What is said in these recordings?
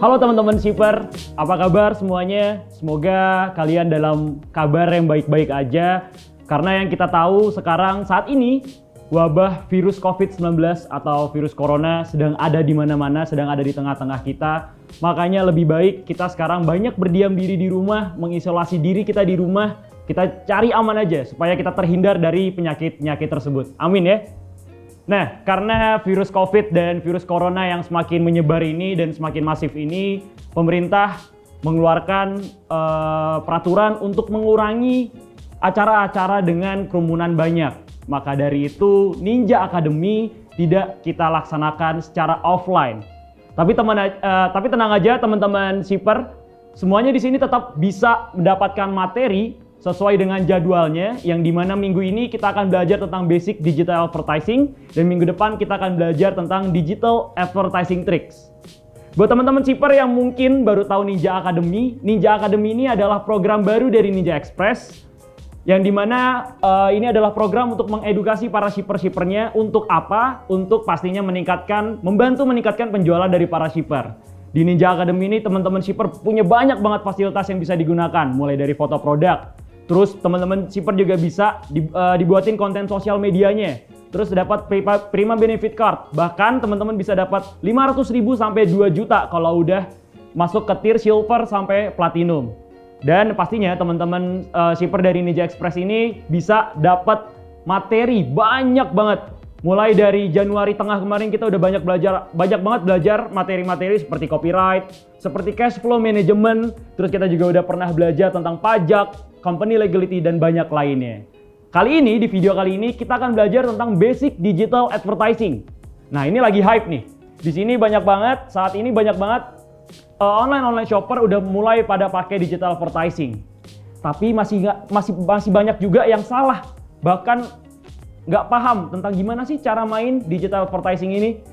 Halo teman-teman shipper, apa kabar semuanya? Semoga kalian dalam kabar yang baik-baik aja. Karena yang kita tahu sekarang saat ini wabah virus COVID-19 atau virus corona sedang ada di mana-mana, sedang ada di tengah-tengah kita. Makanya lebih baik kita sekarang banyak berdiam diri di rumah, mengisolasi diri kita di rumah. Kita cari aman aja supaya kita terhindar dari penyakit-penyakit tersebut. Amin ya. Nah, karena virus COVID dan virus corona yang semakin menyebar ini dan semakin masif ini, pemerintah mengeluarkan peraturan untuk mengurangi acara-acara dengan kerumunan banyak. Maka dari itu, Ninja Academy tidak kita laksanakan secara offline. Tapi tenang aja teman-teman shipper, semuanya di sini tetap bisa mendapatkan materi sesuai dengan jadwalnya, yang dimana minggu ini kita akan belajar tentang basic digital advertising dan minggu depan kita akan belajar tentang digital advertising tricks. Buat teman-teman shipper yang mungkin baru tahu Ninja Academy ini adalah program baru dari Ninja Express, yang dimana ini adalah program untuk mengedukasi para shipper-shippernya untuk apa? Untuk pastinya membantu meningkatkan penjualan dari para shipper. Di Ninja Academy ini teman-teman shipper punya banyak banget fasilitas yang bisa digunakan, mulai dari foto produk. Terus teman-teman shipper juga bisa dibuatin konten sosial medianya. Terus dapat Prima Benefit Card. Bahkan teman-teman bisa dapat 500.000 sampai 2 juta kalau udah masuk ke tier silver sampai platinum. Dan pastinya teman-teman shipper dari Ninja Express ini bisa dapat materi banyak banget. Mulai dari Januari tengah kemarin kita udah banyak banget belajar materi-materi seperti copyright, seperti cash flow management, terus kita juga udah pernah belajar tentang pajak, company legality, dan banyak lainnya. Di video kali ini kita akan belajar tentang basic digital advertising. Nah, ini lagi hype nih. Di sini saat ini banyak banget online shopper udah mulai pada pakai digital advertising. Tapi masih banyak juga yang salah. Bahkan nggak paham tentang gimana sih cara main digital advertising ini.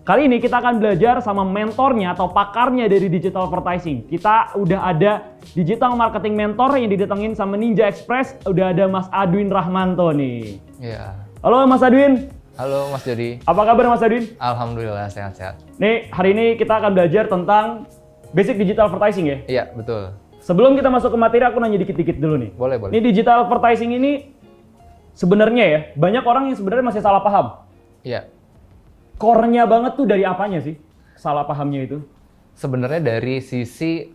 Kali ini kita akan belajar sama mentornya atau pakarnya dari digital advertising. Kita udah ada digital marketing mentor yang didatengin sama Ninja Express. Udah ada Mas Adwin Rahmanto nih. Iya. Halo Mas Adwin. Halo Mas Jody. Apa kabar Mas Adwin? Alhamdulillah sehat-sehat. Nih, hari ini kita akan belajar tentang basic digital advertising ya? Iya, betul. Sebelum kita masuk ke materi, aku nanya dikit-dikit dulu nih. Boleh. Ini digital advertising ini sebenarnya ya, banyak orang yang sebenarnya masih salah paham. Iya. Core-nya banget tuh dari apanya sih? Salah pahamnya itu? Sebenarnya dari sisi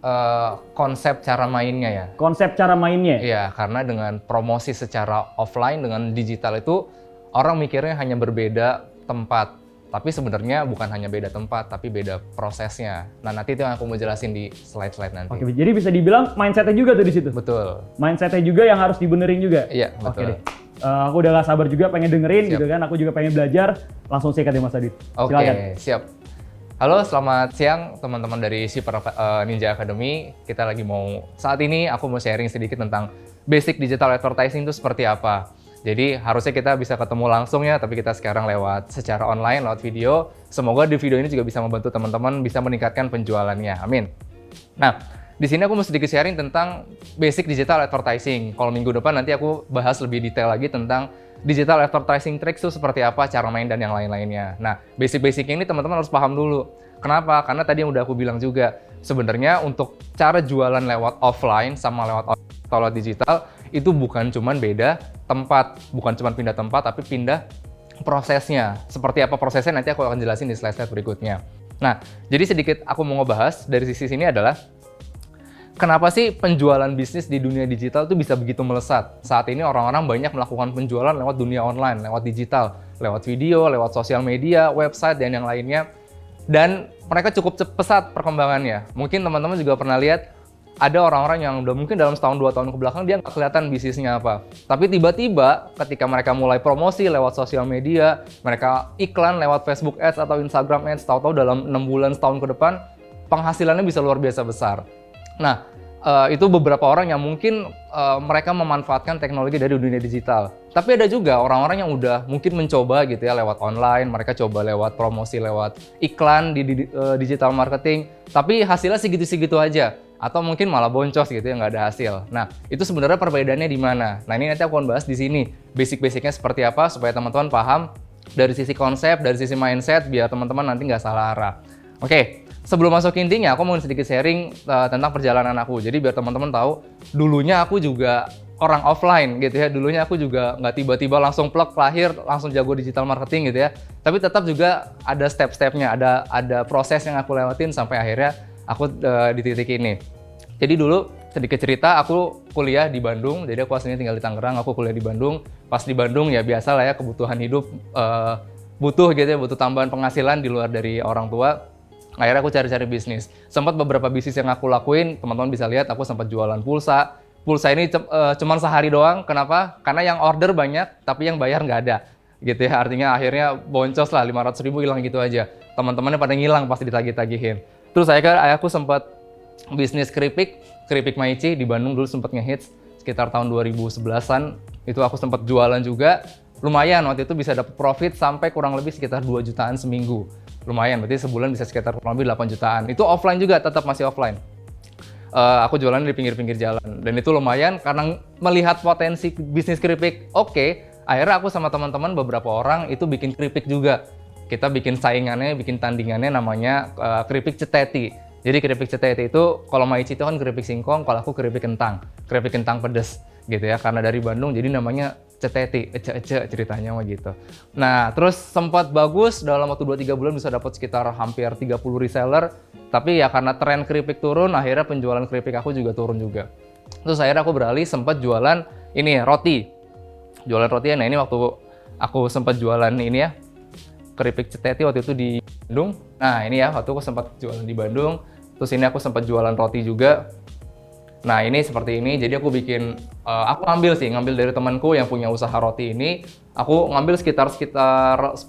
konsep cara mainnya ya. Konsep cara mainnya? Iya, karena dengan promosi secara offline dengan digital itu orang mikirnya hanya berbeda tempat. Tapi sebenarnya bukan hanya beda tempat, tapi beda prosesnya. Nah, nanti itu yang aku mau jelasin di slide-slide nanti. Oke, jadi bisa dibilang mindset-nya juga tuh di situ? Betul. Mindset-nya juga yang harus dibenerin juga? Iya, betul. Oke deh. Aku udah gak sabar juga pengen dengerin. Siap. Gitu kan. Aku juga pengen belajar. Langsung sikat ya Mas Adit. Oke, siap. Halo, selamat siang teman-teman dari Shipper Ninja Academy. Saat ini aku mau sharing sedikit tentang basic digital advertising itu seperti apa. Jadi harusnya kita bisa ketemu langsung ya, tapi kita sekarang secara online, lewat video. Semoga di video ini juga bisa membantu teman-teman bisa meningkatkan penjualannya. Amin. Nah, di sini aku mau sedikit sharing tentang basic digital advertising. Kalau minggu depan nanti aku bahas lebih detail lagi tentang digital advertising tricks itu seperti apa, cara main dan yang lain-lainnya. Nah, basic-basic ini teman-teman harus paham dulu. Kenapa? Karena tadi yang udah aku bilang juga, sebenarnya untuk cara jualan lewat offline sama lewat digital itu bukan cuman beda tempat, bukan cuman pindah tempat, tapi pindah prosesnya. Seperti apa prosesnya nanti aku akan jelasin di slide-slide berikutnya. Nah, jadi sedikit aku mau ngebahas dari sisi sini adalah kenapa sih penjualan bisnis di dunia digital itu bisa begitu melesat? Saat ini orang-orang banyak melakukan penjualan lewat dunia online, lewat digital, lewat video, lewat sosial media, website, dan yang lainnya. Dan mereka cukup pesat perkembangannya. Mungkin teman-teman juga pernah lihat ada orang-orang yang udah mungkin dalam setahun 2 tahun kebelakang dia nggak kelihatan bisnisnya apa. Tapi tiba-tiba ketika mereka mulai promosi lewat sosial media, mereka iklan lewat Facebook Ads atau Instagram Ads, tahu-tahu dalam 6 bulan setahun ke depan penghasilannya bisa luar biasa besar. Nah, itu beberapa orang yang mungkin mereka memanfaatkan teknologi dari dunia digital. Tapi ada juga orang-orang yang udah mungkin mencoba gitu ya lewat online, mereka coba lewat promosi, lewat iklan di digital marketing, tapi hasilnya segitu-segitu aja. Atau mungkin malah boncos gitu ya, nggak ada hasil. Nah, itu sebenarnya perbedaannya di mana? Nah, ini nanti aku akan bahas di sini. Basic-basicnya seperti apa supaya teman-teman paham dari sisi konsep, dari sisi mindset, biar teman-teman nanti nggak salah arah. Oke, sebelum masuk ke intinya, aku mau sedikit sharing tentang perjalanan aku. Jadi biar teman-teman tahu, dulunya aku juga orang offline gitu ya. Dulunya aku juga nggak tiba-tiba langsung plug lahir, langsung jago digital marketing gitu ya. Tapi tetap juga ada step-stepnya, ada proses yang aku lewatin sampai akhirnya aku di titik ini. Jadi dulu sedikit cerita, aku kuliah di Bandung. Jadi aku aslinya tinggal di Tangerang, aku kuliah di Bandung. Pas di Bandung ya biasa lah ya, kebutuhan hidup butuh gitu ya, butuh tambahan penghasilan di luar dari orang tua. Akhirnya aku cari-cari bisnis. Sempat beberapa bisnis yang aku lakuin, teman-teman bisa lihat aku sempat jualan pulsa. Pulsa ini cuman sehari doang. Kenapa? Karena yang order banyak, tapi yang bayar nggak ada. Gitu ya, artinya akhirnya boncos lah, 500.000 hilang gitu aja. Teman-temannya pada ngilang pasti ditagih-tagihin. Terus aku sempat bisnis keripik Maici di Bandung dulu sempat ngehits sekitar tahun 2011-an. Itu aku sempat jualan juga. Lumayan, waktu itu bisa dapat profit sampai kurang lebih sekitar 2 jutaan seminggu. Lumayan, berarti sebulan bisa sekitar kurang lebih 8 jutaan. Itu offline juga, tetap masih offline. Aku jualan di pinggir-pinggir jalan. Dan itu lumayan karena melihat potensi bisnis keripik, oke. Akhirnya aku sama teman-teman beberapa orang itu bikin keripik juga. Kita bikin saingannya, bikin tandingannya namanya keripik ceteti. Jadi keripik ceteti itu, kalau Maici itu kan keripik singkong, kalau aku keripik kentang pedes gitu ya. Karena dari Bandung, jadi namanya ceteti, ece-ece ceritanya mah gitu. Nah, terus sempat bagus, dalam waktu 2-3 bulan bisa dapat sekitar hampir 30 reseller. Tapi ya karena tren keripik turun, akhirnya penjualan keripik aku juga turun juga. Terus akhirnya aku beralih sempat jualan ini, roti. Jualan roti, nah ini waktu aku sempat jualan ini ya, keripik ceteti waktu itu di Bandung. Nah ini ya, waktu aku sempat jualan di Bandung. Terus ini aku sempat jualan roti juga. Nah ini seperti ini, jadi aku bikin, aku ngambil dari temanku yang punya usaha roti ini. Aku ngambil sekitar 10-15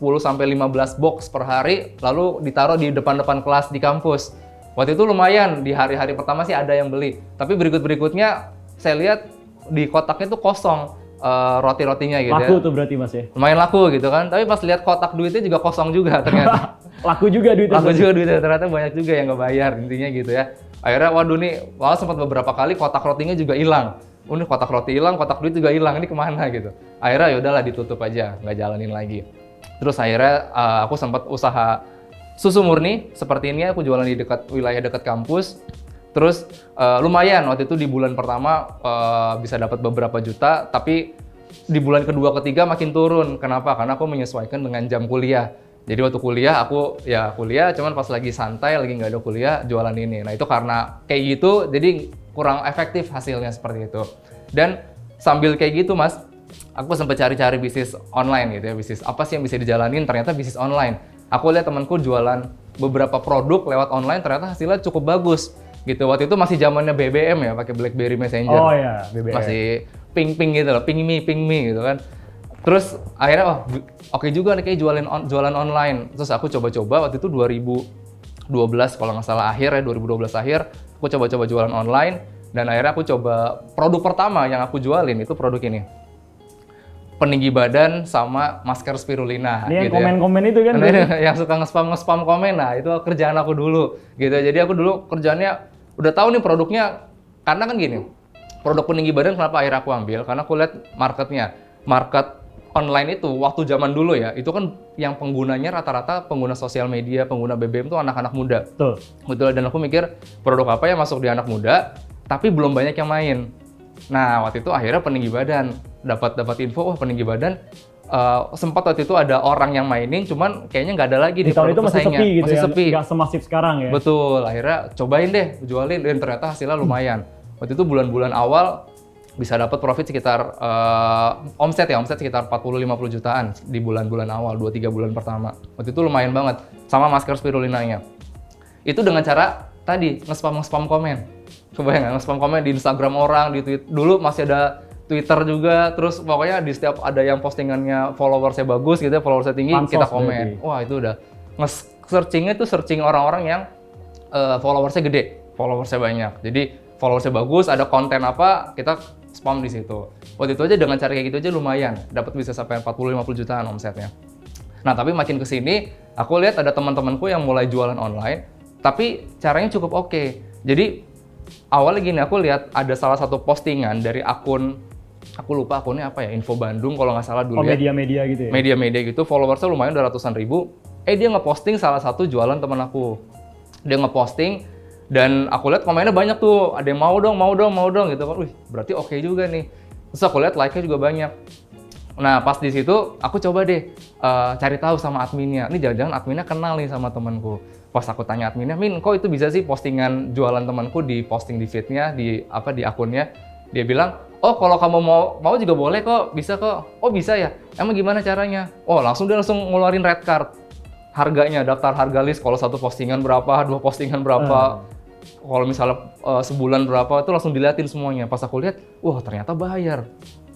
box per hari, lalu ditaruh di depan-depan kelas di kampus. Waktu itu lumayan, di hari-hari pertama sih ada yang beli. Tapi berikut-berikutnya saya lihat di kotaknya tuh kosong roti-rotinya gitu laku ya. Tuh berarti Mas ya? Lumayan laku gitu kan, tapi pas lihat kotak duitnya juga kosong juga ternyata. Laku juga duitnya. Laku juga duitnya, ternyata banyak juga yang nggak bayar intinya gitu ya. Akhirnya waduh nih, malah sempat beberapa kali kotak rotinya juga hilang. Ini kotak roti hilang, kotak duit juga hilang, ini kemana gitu. Akhirnya ya udahlah ditutup aja, nggak jalanin lagi. Terus akhirnya aku sempat usaha susu murni, seperti ini aku jualan di wilayah dekat kampus. Terus lumayan, waktu itu di bulan pertama bisa dapat beberapa juta, tapi di bulan kedua ketiga makin turun. Kenapa? Karena aku menyesuaikan dengan jam kuliah. Jadi waktu kuliah aku ya kuliah, cuman pas lagi santai, lagi nggak ada kuliah, jualan ini. Nah itu karena kayak gitu, jadi kurang efektif hasilnya seperti itu. Dan sambil kayak gitu Mas, aku sempat cari-cari bisnis online gitu ya, bisnis apa sih yang bisa dijalanin, ternyata bisnis online. Aku lihat temanku jualan beberapa produk lewat online, ternyata hasilnya cukup bagus gitu. Waktu itu masih zamannya BBM ya, pakai BlackBerry Messenger. Oh ya, BBM. Masih ping-ping gitu loh, ping me gitu kan. Terus akhirnya oke juga nih kayak jualan online. Terus aku coba-coba waktu itu 2012 kalau nggak salah akhir ya, 2012 akhir aku coba-coba jualan online dan akhirnya aku coba produk pertama yang aku jualin itu produk ini. Peninggi badan sama masker spirulina. Ini yang gitu komen-komen itu kan? yang suka nge-spam komen, nah itu kerjaan aku dulu gitu. Jadi aku dulu kerjaannya udah tahu nih produknya, karena kan gini, produk peninggi badan kenapa akhirnya aku ambil? Karena aku lihat market online itu waktu zaman dulu ya, itu kan yang penggunanya rata-rata pengguna sosial media, pengguna BBM tuh anak-anak muda. Betul. Dan aku mikir produk apa yang masuk di anak muda, tapi belum banyak yang main. Nah waktu itu akhirnya peninggi badan, dapat info, peninggi badan. Sempat waktu itu ada orang yang mainin, cuman kayaknya nggak ada lagi di tahun itu masih sepi gitu, masih sepi. Nggak semasif sekarang ya. Betul, akhirnya cobain deh, jualin, dan ternyata hasilnya lumayan. Waktu itu bulan-bulan awal bisa dapat profit sekitar omset sekitar 40-50 jutaan di bulan-bulan awal, 2-3 bulan pertama. Waktu itu lumayan banget, sama masker spirulinanya. Itu dengan cara tadi, nge-spam komen. Kebayang nggak, nge-spam komen di Instagram orang, di Twitter. Dulu masih ada Twitter juga, terus pokoknya di setiap ada yang postingannya followersnya bagus gitu ya, followersnya tinggi, Pansos kita komen. berarti. Wah itu udah, searchingnya tuh searching orang-orang yang followersnya gede, followersnya banyak. Jadi followersnya bagus, ada konten apa, kita spam di situ. Waktu itu aja dengan cara kayak gitu aja lumayan, dapat bisa sampai 40-50 jutaan omsetnya. Nah tapi makin kesini, aku lihat ada teman-temanku yang mulai jualan online, tapi caranya cukup oke. Jadi awalnya gini, aku lihat ada salah satu postingan dari akun, aku lupa akunnya apa ya, Info Bandung kalau nggak salah dulu ya. Media-media gitu ya? Media-media gitu, followersnya lumayan udah ratusan ribu. Dia ngeposting salah satu jualan teman aku. Dia ngeposting dan aku lihat komennya banyak tuh, ada yang mau dong gitu kan. Wih, berarti oke juga nih. Terus aku lihat like-nya juga banyak. Nah, pas di situ aku coba deh cari tahu sama adminnya. Ini jangan-jangan adminnya kenal nih sama temanku. Pas aku tanya adminnya, "Min, kok itu bisa sih postingan jualan temanku di posting di feed-nya, di akunnya?" Dia bilang, "Oh, kalau kamu mau juga boleh kok, bisa kok." "Oh, bisa ya? Emang gimana caranya?" Oh, dia langsung ngeluarin red card. Harganya, daftar harga list, kalau satu postingan berapa, dua postingan berapa. Kalau misalnya sebulan berapa, itu langsung diliatin semuanya. Pas aku lihat, wah ternyata bayar.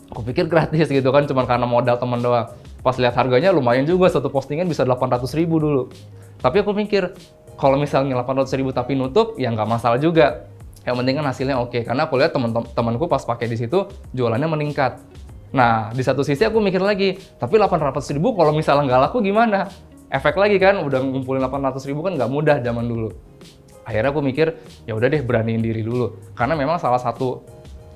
Aku pikir gratis gitu kan, cuma karena modal teman doang. Pas lihat harganya lumayan juga, satu postingan bisa 800.000 dulu. Tapi aku mikir, kalau misalnya 800.000 tapi nutup, ya nggak masalah juga. Yang penting kan hasilnya oke, karena aku lihat teman-temanku pas pakai di situ, jualannya meningkat. Nah, di satu sisi aku mikir lagi, tapi 800.000 kalau misalnya nggak laku gimana? Efek lagi kan, udah ngumpulin 800.000 kan nggak mudah zaman dulu. Akhirnya aku mikir, ya udah deh beraniin diri dulu. Karena memang salah satu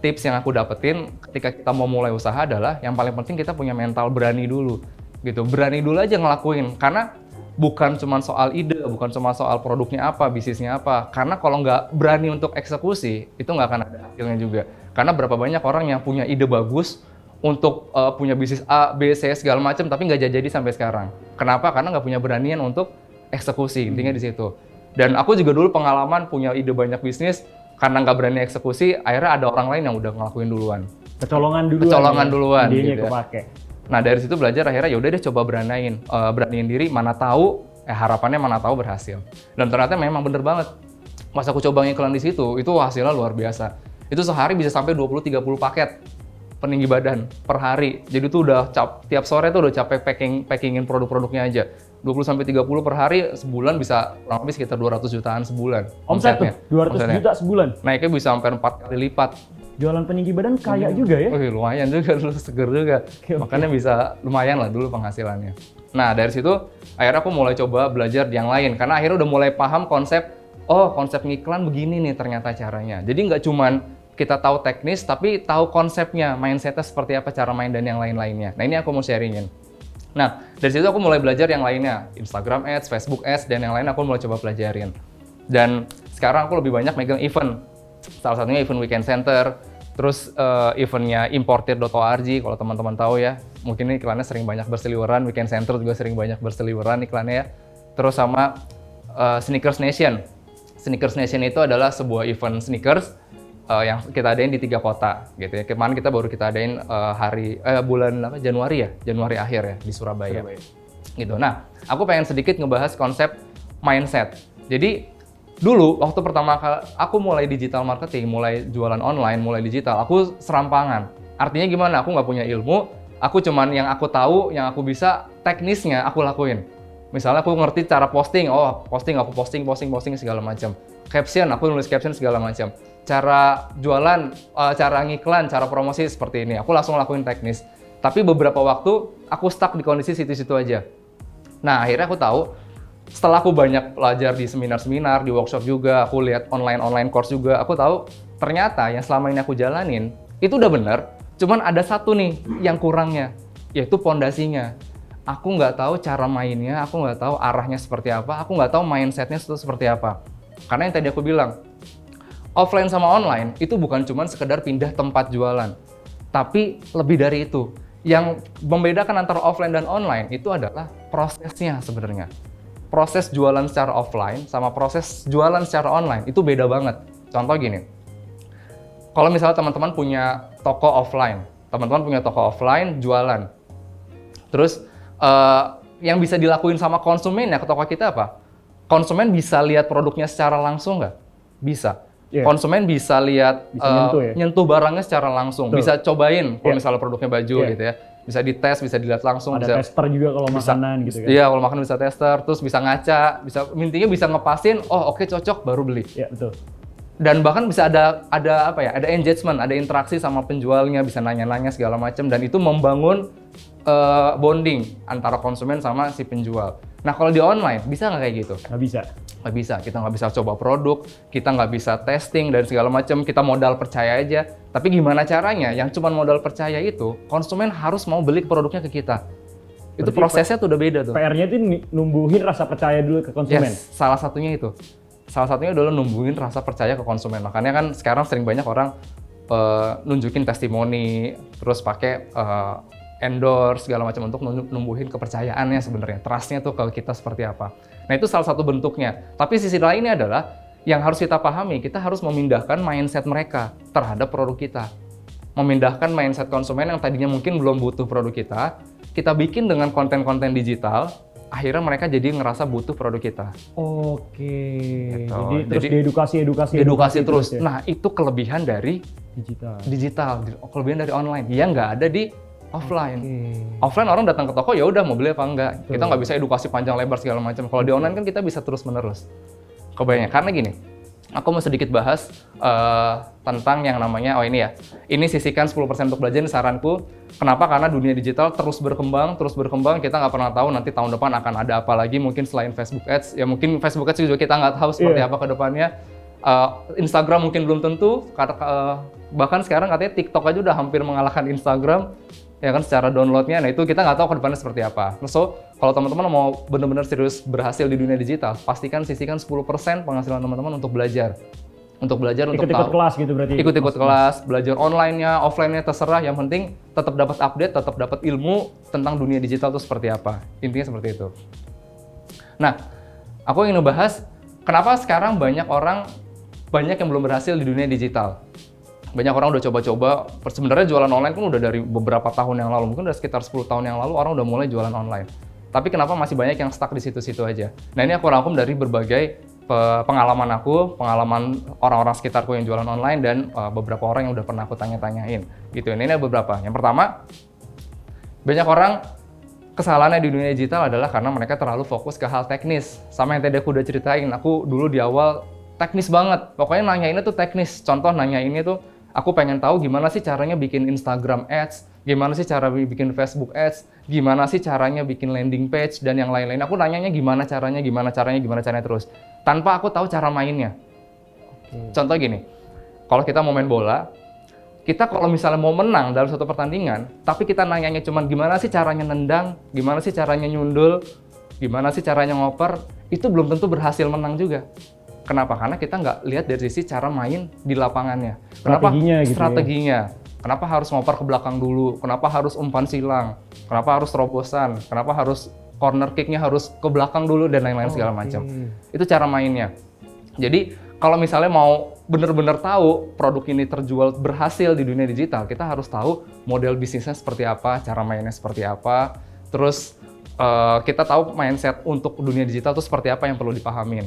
tips yang aku dapetin ketika kita mau mulai usaha adalah yang paling penting kita punya mental berani dulu. Gitu, berani dulu aja ngelakuin. Karena bukan cuma soal ide, bukan cuma soal produknya apa, bisnisnya apa. Karena kalau nggak berani untuk eksekusi, itu nggak akan ada hasilnya juga. Karena berapa banyak orang yang punya ide bagus untuk punya bisnis A, B, C, segala macam, tapi nggak jadi sampai sekarang. Kenapa? Karena nggak punya beranian untuk eksekusi, intinya di situ. Dan aku juga dulu pengalaman punya ide banyak bisnis, karena nggak berani eksekusi, akhirnya ada orang lain yang udah ngelakuin duluan. Kecolongan duluan. Idenya gitu kepake. Nah dari situ belajar akhirnya ya udah deh coba beraniin diri, mana tahu harapannya mana tahu berhasil. Dan ternyata memang bener banget. Pas aku coba ngiklan di situ, itu hasilnya luar biasa. Itu sehari bisa sampai 20-30 paket peninggi badan per hari. Jadi tuh udah tiap sore tuh udah capek packingin produk-produknya aja. 20-30 per hari, sebulan bisa kurang lebih sekitar 200 jutaan sebulan. Omsetnya? 200 juta sebulan? Naiknya bisa sampai 4 kali lipat. Jualan peninggi badan kaya juga ya? Lumayan juga, dulu seger juga. Makanya bisa lumayan lah dulu penghasilannya. Nah dari situ akhirnya aku mulai coba belajar yang lain. Karena akhirnya udah mulai paham konsep ngiklan begini nih ternyata caranya. Jadi nggak cuman kita tahu teknis, tapi tahu konsepnya, mindsetnya seperti apa, cara main dan yang lain-lainnya. Nah ini aku mau sharingin. Nah, dari situ aku mulai belajar yang lainnya. Instagram Ads, Facebook Ads, dan yang lain aku mulai coba pelajarin. Dan sekarang aku lebih banyak megang event. Salah satunya event Weekend Center, terus eventnya importir.org, kalau teman-teman tahu ya. Mungkin ini iklannya sering banyak berseliweran, Weekend Center juga sering banyak berseliweran iklannya ya. Terus sama Sneakers Nation. Sneakers Nation itu adalah sebuah event sneakers yang kita adain di 3 kota gitu ya. Kemarin kita baru adain bulan Januari akhir ya di Surabaya. Gitu. Nah, aku pengen sedikit ngebahas konsep mindset. Jadi dulu waktu pertama kali aku mulai digital marketing, mulai jualan online, mulai digital, aku serampangan. Artinya gimana? Aku nggak punya ilmu, aku cuman yang aku tahu, yang aku bisa, teknisnya aku lakuin. Misalnya aku ngerti cara posting, aku posting segala macam. Caption, aku nulis caption segala macam. Cara jualan, cara ngiklan, cara promosi seperti ini. Aku langsung lakuin teknis. Tapi beberapa waktu aku stuck di kondisi situ-situ aja. Nah, akhirnya aku tahu, setelah aku banyak belajar di seminar-seminar, di workshop juga, aku lihat online course juga, aku tahu ternyata yang selama ini aku jalanin, itu udah bener, cuman ada satu nih yang kurangnya, yaitu pondasinya. Aku nggak tahu cara mainnya, aku nggak tahu arahnya seperti apa, aku nggak tahu mindsetnya itu seperti apa. Karena yang tadi aku bilang, offline sama online itu bukan cuma sekedar pindah tempat jualan, tapi lebih dari itu. Yang membedakan antara offline dan online itu adalah prosesnya sebenarnya. Proses jualan secara offline sama proses jualan secara online itu beda banget. Contoh gini, kalau misalnya teman-teman punya toko offline, jualan. Terus yang bisa dilakuin sama konsumen ya ke toko kita apa? Konsumen bisa lihat produknya secara langsung nggak? Bisa. Yeah. Konsumen bisa lihat, nyentuh barangnya secara langsung, bisa cobain kalau misalnya produknya baju gitu ya. Bisa dites, bisa dilihat langsung. Ada tester juga kalau makanan gitu kan. Iya, kalau makanan bisa tester, terus bisa ngaca, intinya bisa ngepasin, oke cocok baru beli. Iya, betul. Dan bahkan bisa ada engagement, ada interaksi sama penjualnya, bisa nanya-nanya segala macam, dan itu membangun bonding antara konsumen sama si penjual. Nah kalau di online, bisa nggak kayak gitu? Nggak bisa. Nggak bisa, kita nggak bisa coba produk, kita nggak bisa testing dan segala macam, kita modal percaya aja. Tapi gimana caranya? Yang cuma modal percaya itu, konsumen harus mau beli produknya ke kita. Itu prosesnya tuh udah beda tuh. PR-nya itu numbuhin rasa percaya dulu ke konsumen. Yes, salah satunya itu. salah satunya adalah numbuhin rasa percaya ke konsumen. Makanya kan sekarang sering banyak orang nunjukin testimoni, terus pakai endorse segala macam untuk numbuhin kepercayaannya sebenarnya, trust-nya tuh ke kita seperti apa. Nah itu salah satu bentuknya. Tapi sisi lainnya adalah yang harus kita pahami, kita harus memindahkan mindset mereka terhadap produk kita. Memindahkan mindset konsumen yang tadinya mungkin belum butuh produk kita bikin dengan konten-konten digital, akhirnya mereka jadi ngerasa butuh produk kita. Oke. Gitu. Jadi terus diedukasi terus. ya? Nah itu kelebihan dari digital, kelebihan dari online yang nggak ada di offline. Offline orang datang ke toko ya udah mau beli apa enggak. Betul. Kita nggak bisa edukasi panjang lebar segala macam. Kalau di online kan kita bisa terus menerus. Kebayang. Karena gini, aku mau sedikit bahas tentang yang namanya, ini sisihkan 10% untuk belajar, ini saranku. Kenapa? Karena dunia digital terus berkembang, kita nggak pernah tahu nanti tahun depan akan ada apa lagi, mungkin selain Facebook Ads, ya mungkin Facebook Ads juga kita nggak tahu seperti apa ke depannya. Instagram mungkin belum tentu, bahkan sekarang katanya TikTok aja udah hampir mengalahkan Instagram, ya kan secara downloadnya. Nah itu kita nggak tahu ke depannya seperti apa. So, kalau teman-teman mau benar-benar serius berhasil di dunia digital, pastikan sisihkan 10% penghasilan teman-teman untuk belajar. Untuk ikut-ikut kelas gitu berarti. Ikut-ikut kelas, belajar online-nya, offline-nya terserah. Yang penting tetap dapat update, tetap dapat ilmu tentang dunia digital itu seperti apa. Intinya seperti itu. Nah, aku ingin membahas kenapa sekarang banyak yang belum berhasil di dunia digital. Banyak orang udah coba-coba, sebenarnya jualan online kan udah dari beberapa tahun yang lalu, mungkin udah sekitar 10 tahun yang lalu orang udah mulai jualan online. Tapi kenapa masih banyak yang stuck di situ-situ aja? Nah ini aku rangkum dari berbagai pengalaman orang-orang sekitarku yang jualan online dan beberapa orang yang udah pernah aku tanya-tanyain. Gitu. Ini ada beberapa. Yang pertama, banyak orang kesalahannya di dunia digital adalah karena mereka terlalu fokus ke hal teknis. Sama yang tadi aku udah ceritain, aku dulu di awal teknis banget. Pokoknya nanyainnya tuh teknis. Contoh nanyainnya tuh, aku pengen tahu gimana sih caranya bikin Instagram Ads, gimana sih cara bikin Facebook Ads, gimana sih caranya bikin landing page, dan yang lain-lain. Aku nanyanya gimana caranya terus. Tanpa aku tahu cara mainnya. Contoh gini, kalau kita mau main bola, kita kalau misalnya mau menang dalam suatu pertandingan, tapi kita nanyanya cuman gimana sih caranya nendang, gimana sih caranya nyundul, gimana sih caranya ngoper, itu belum tentu berhasil menang juga. Kenapa? Karena kita nggak lihat dari sisi cara main di lapangannya. Kenapa? Strateginya. Kenapa harus ngoper ke belakang dulu? Kenapa harus umpan silang? Kenapa harus terobosan? Kenapa harus corner kick-nya harus ke belakang dulu dan lain-lain segala macam. Itu cara mainnya. Jadi kalau misalnya mau benar-benar tahu produk ini terjual berhasil di dunia digital, kita harus tahu model bisnisnya seperti apa, cara mainnya seperti apa, terus kita tahu mindset untuk dunia digital itu seperti apa yang perlu dipahamin.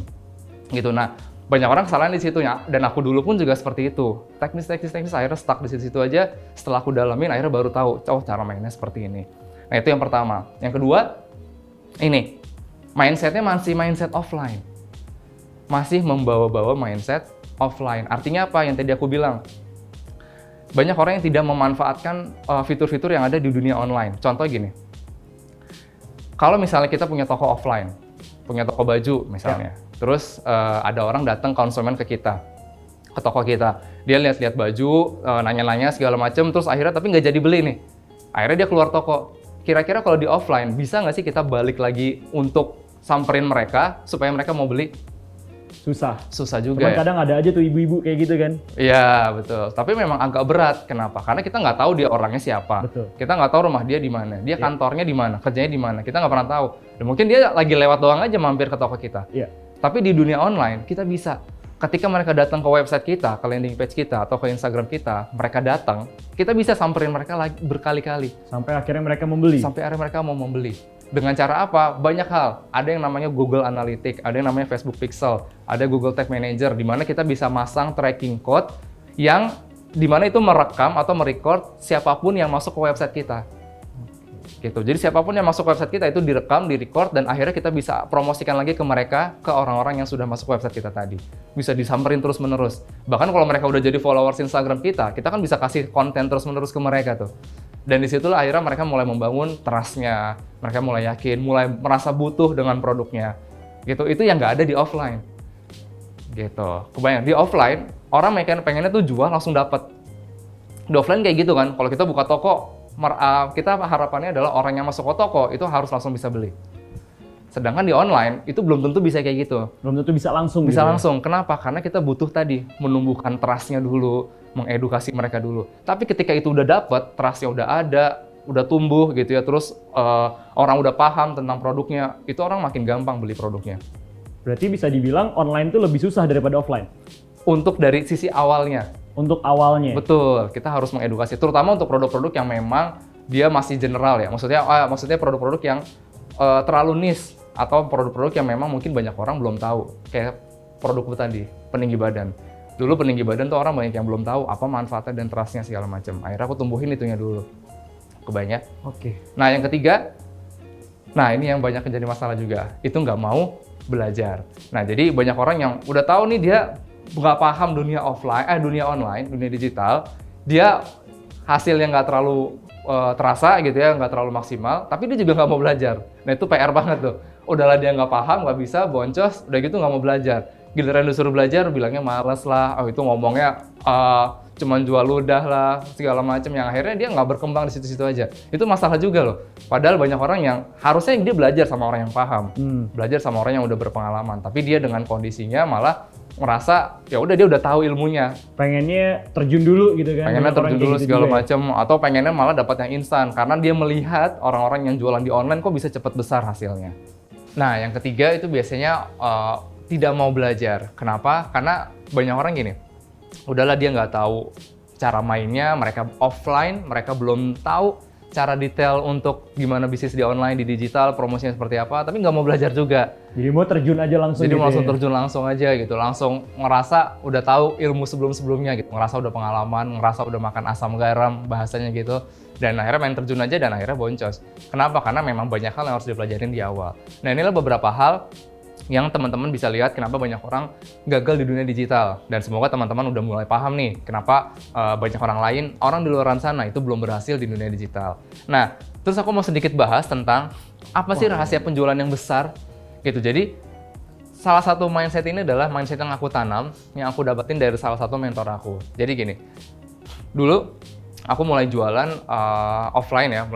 Gitu. Nah, banyak orang kesalahan di situ ya, dan aku dulu pun juga seperti itu. Teknis akhirnya stuck di situ aja. Setelah aku dalamin akhirnya baru tahu, cara mainnya seperti ini. Nah, itu yang pertama. Yang kedua, ini mindsetnya masih mindset offline. Masih membawa-bawa mindset offline. Artinya apa? Yang tadi aku bilang. Banyak orang yang tidak memanfaatkan fitur-fitur yang ada di dunia online. Contoh gini. Kalau misalnya kita punya toko offline, punya toko baju misalnya. Terus ada orang datang konsumen ke kita, ke toko kita. Dia lihat-lihat baju, nanya-nanya segala macam, terus akhirnya tapi nggak jadi beli nih. Akhirnya dia keluar toko. Kira-kira kalau di offline, bisa nggak sih kita balik lagi untuk samperin mereka supaya mereka mau beli? Susah juga. Cuman kadang ada aja tuh ibu-ibu kayak gitu kan? Iya, betul. Tapi memang agak berat. Kenapa? Karena kita nggak tahu dia orangnya siapa. Betul. Kita nggak tahu rumah dia di mana. Dia kantornya di mana, kerjanya di mana. Kita nggak pernah tahu. Dan mungkin dia lagi lewat doang aja mampir ke toko kita. Iya. Tapi di dunia online, kita bisa. Ketika mereka datang ke website kita, ke landing page kita, atau ke Instagram kita datang, kita bisa samperin mereka lagi berkali-kali. Sampai akhirnya mereka membeli? Sampai akhirnya mereka mau membeli. Dengan cara apa? Banyak hal. Ada yang namanya Google Analytics, ada yang namanya Facebook Pixel, ada Google Tag Manager, di mana kita bisa masang tracking code yang di mana itu merekam atau merecord siapapun yang masuk ke website kita. Gitu. Jadi siapapun yang masuk website kita itu direkam, direcord, dan akhirnya kita bisa promosikan lagi ke mereka, ke orang-orang yang sudah masuk website kita tadi. Bisa disamperin terus-menerus. Bahkan kalau mereka udah jadi followers Instagram kita kan bisa kasih konten terus-menerus ke mereka tuh. Dan disitulah akhirnya mereka mulai membangun trust-nya, mereka mulai yakin, mulai merasa butuh dengan produknya. Gitu. Itu yang nggak ada di offline. Gitu. Kebayang, di offline, orang pengennya tuh jual langsung dapat. Di offline kayak gitu kan, kalau kita buka toko, kita harapannya adalah orang yang masuk ke toko itu harus langsung bisa beli. Sedangkan di online itu belum tentu bisa kayak gitu. Belum tentu bisa langsung. Bisa gitu ya? langsung. Kenapa? Karena kita butuh tadi menumbuhkan trust-nya dulu, mengedukasi mereka dulu. Tapi ketika itu udah dapet, trust-nya udah ada, udah tumbuh gitu ya, terus orang udah paham tentang produknya, itu orang makin gampang beli produknya. Berarti bisa dibilang online itu lebih susah daripada offline? Untuk dari sisi awalnya. Untuk awalnya? Betul, kita harus mengedukasi, terutama untuk produk-produk yang memang dia masih general ya. Maksudnya produk-produk yang terlalu niche atau produk-produk yang memang mungkin banyak orang belum tahu. Kayak produkku tadi, peninggi badan. Dulu peninggi badan tuh orang banyak yang belum tahu apa manfaatnya dan trust-nya segala macam. Akhirnya aku tumbuhin itunya dulu. Kebanyak. Oke. Nah, yang ketiga, nah ini yang banyak jadi masalah juga. Itu nggak mau belajar. Nah, jadi banyak orang yang udah tahu nih dia nggak paham dunia dunia online, dunia digital. Dia hasilnya nggak terlalu terasa gitu ya, nggak terlalu maksimal, tapi dia juga nggak mau belajar. Nah, itu PR banget tuh. Udahlah dia nggak paham, nggak bisa, boncos, udah gitu nggak mau belajar. Giliran disuruh belajar, bilangnya males lah, itu ngomongnya cuman jual ludah lah, segala macam, yang akhirnya dia nggak berkembang di situ-situ aja. Itu masalah juga loh. Padahal banyak orang yang harusnya dia belajar sama orang yang paham, belajar sama orang yang udah berpengalaman, tapi dia dengan kondisinya malah ngerasa ya udah dia udah tahu ilmunya. Pengennya terjun dulu gitu kan? Pengennya terjun dulu gitu segala juga ya? macam, atau pengennya malah dapat yang instan karena dia melihat orang-orang yang jualan di online kok bisa cepat besar hasilnya. Nah, yang ketiga itu biasanya tidak mau belajar. Kenapa? Karena banyak orang gini, udahlah dia nggak tahu cara mainnya, mereka offline, mereka belum tahu cara detail untuk gimana bisnis di online, di digital, promosinya seperti apa, tapi nggak mau belajar juga. Jadi mau terjun aja langsung. Jadi gitu mau langsung ya? terjun langsung aja gitu, langsung ngerasa udah tahu ilmu sebelum-sebelumnya gitu, ngerasa udah pengalaman, ngerasa udah makan asam garam bahasanya gitu, dan akhirnya main terjun aja dan akhirnya boncos. Kenapa? Karena memang banyak hal yang harus dipelajarin di awal. Nah, inilah beberapa hal yang teman-teman bisa lihat kenapa banyak orang gagal di dunia digital, dan semoga teman-teman udah mulai paham nih kenapa banyak orang di luar sana itu belum berhasil di dunia digital. Nah, terus aku mau sedikit bahas tentang apa sih rahasia penjualan yang besar gitu. Jadi salah satu mindset ini adalah mindset yang aku tanam, yang aku dapetin dari salah satu mentor aku. Jadi gini, dulu aku mulai jualan offline ya,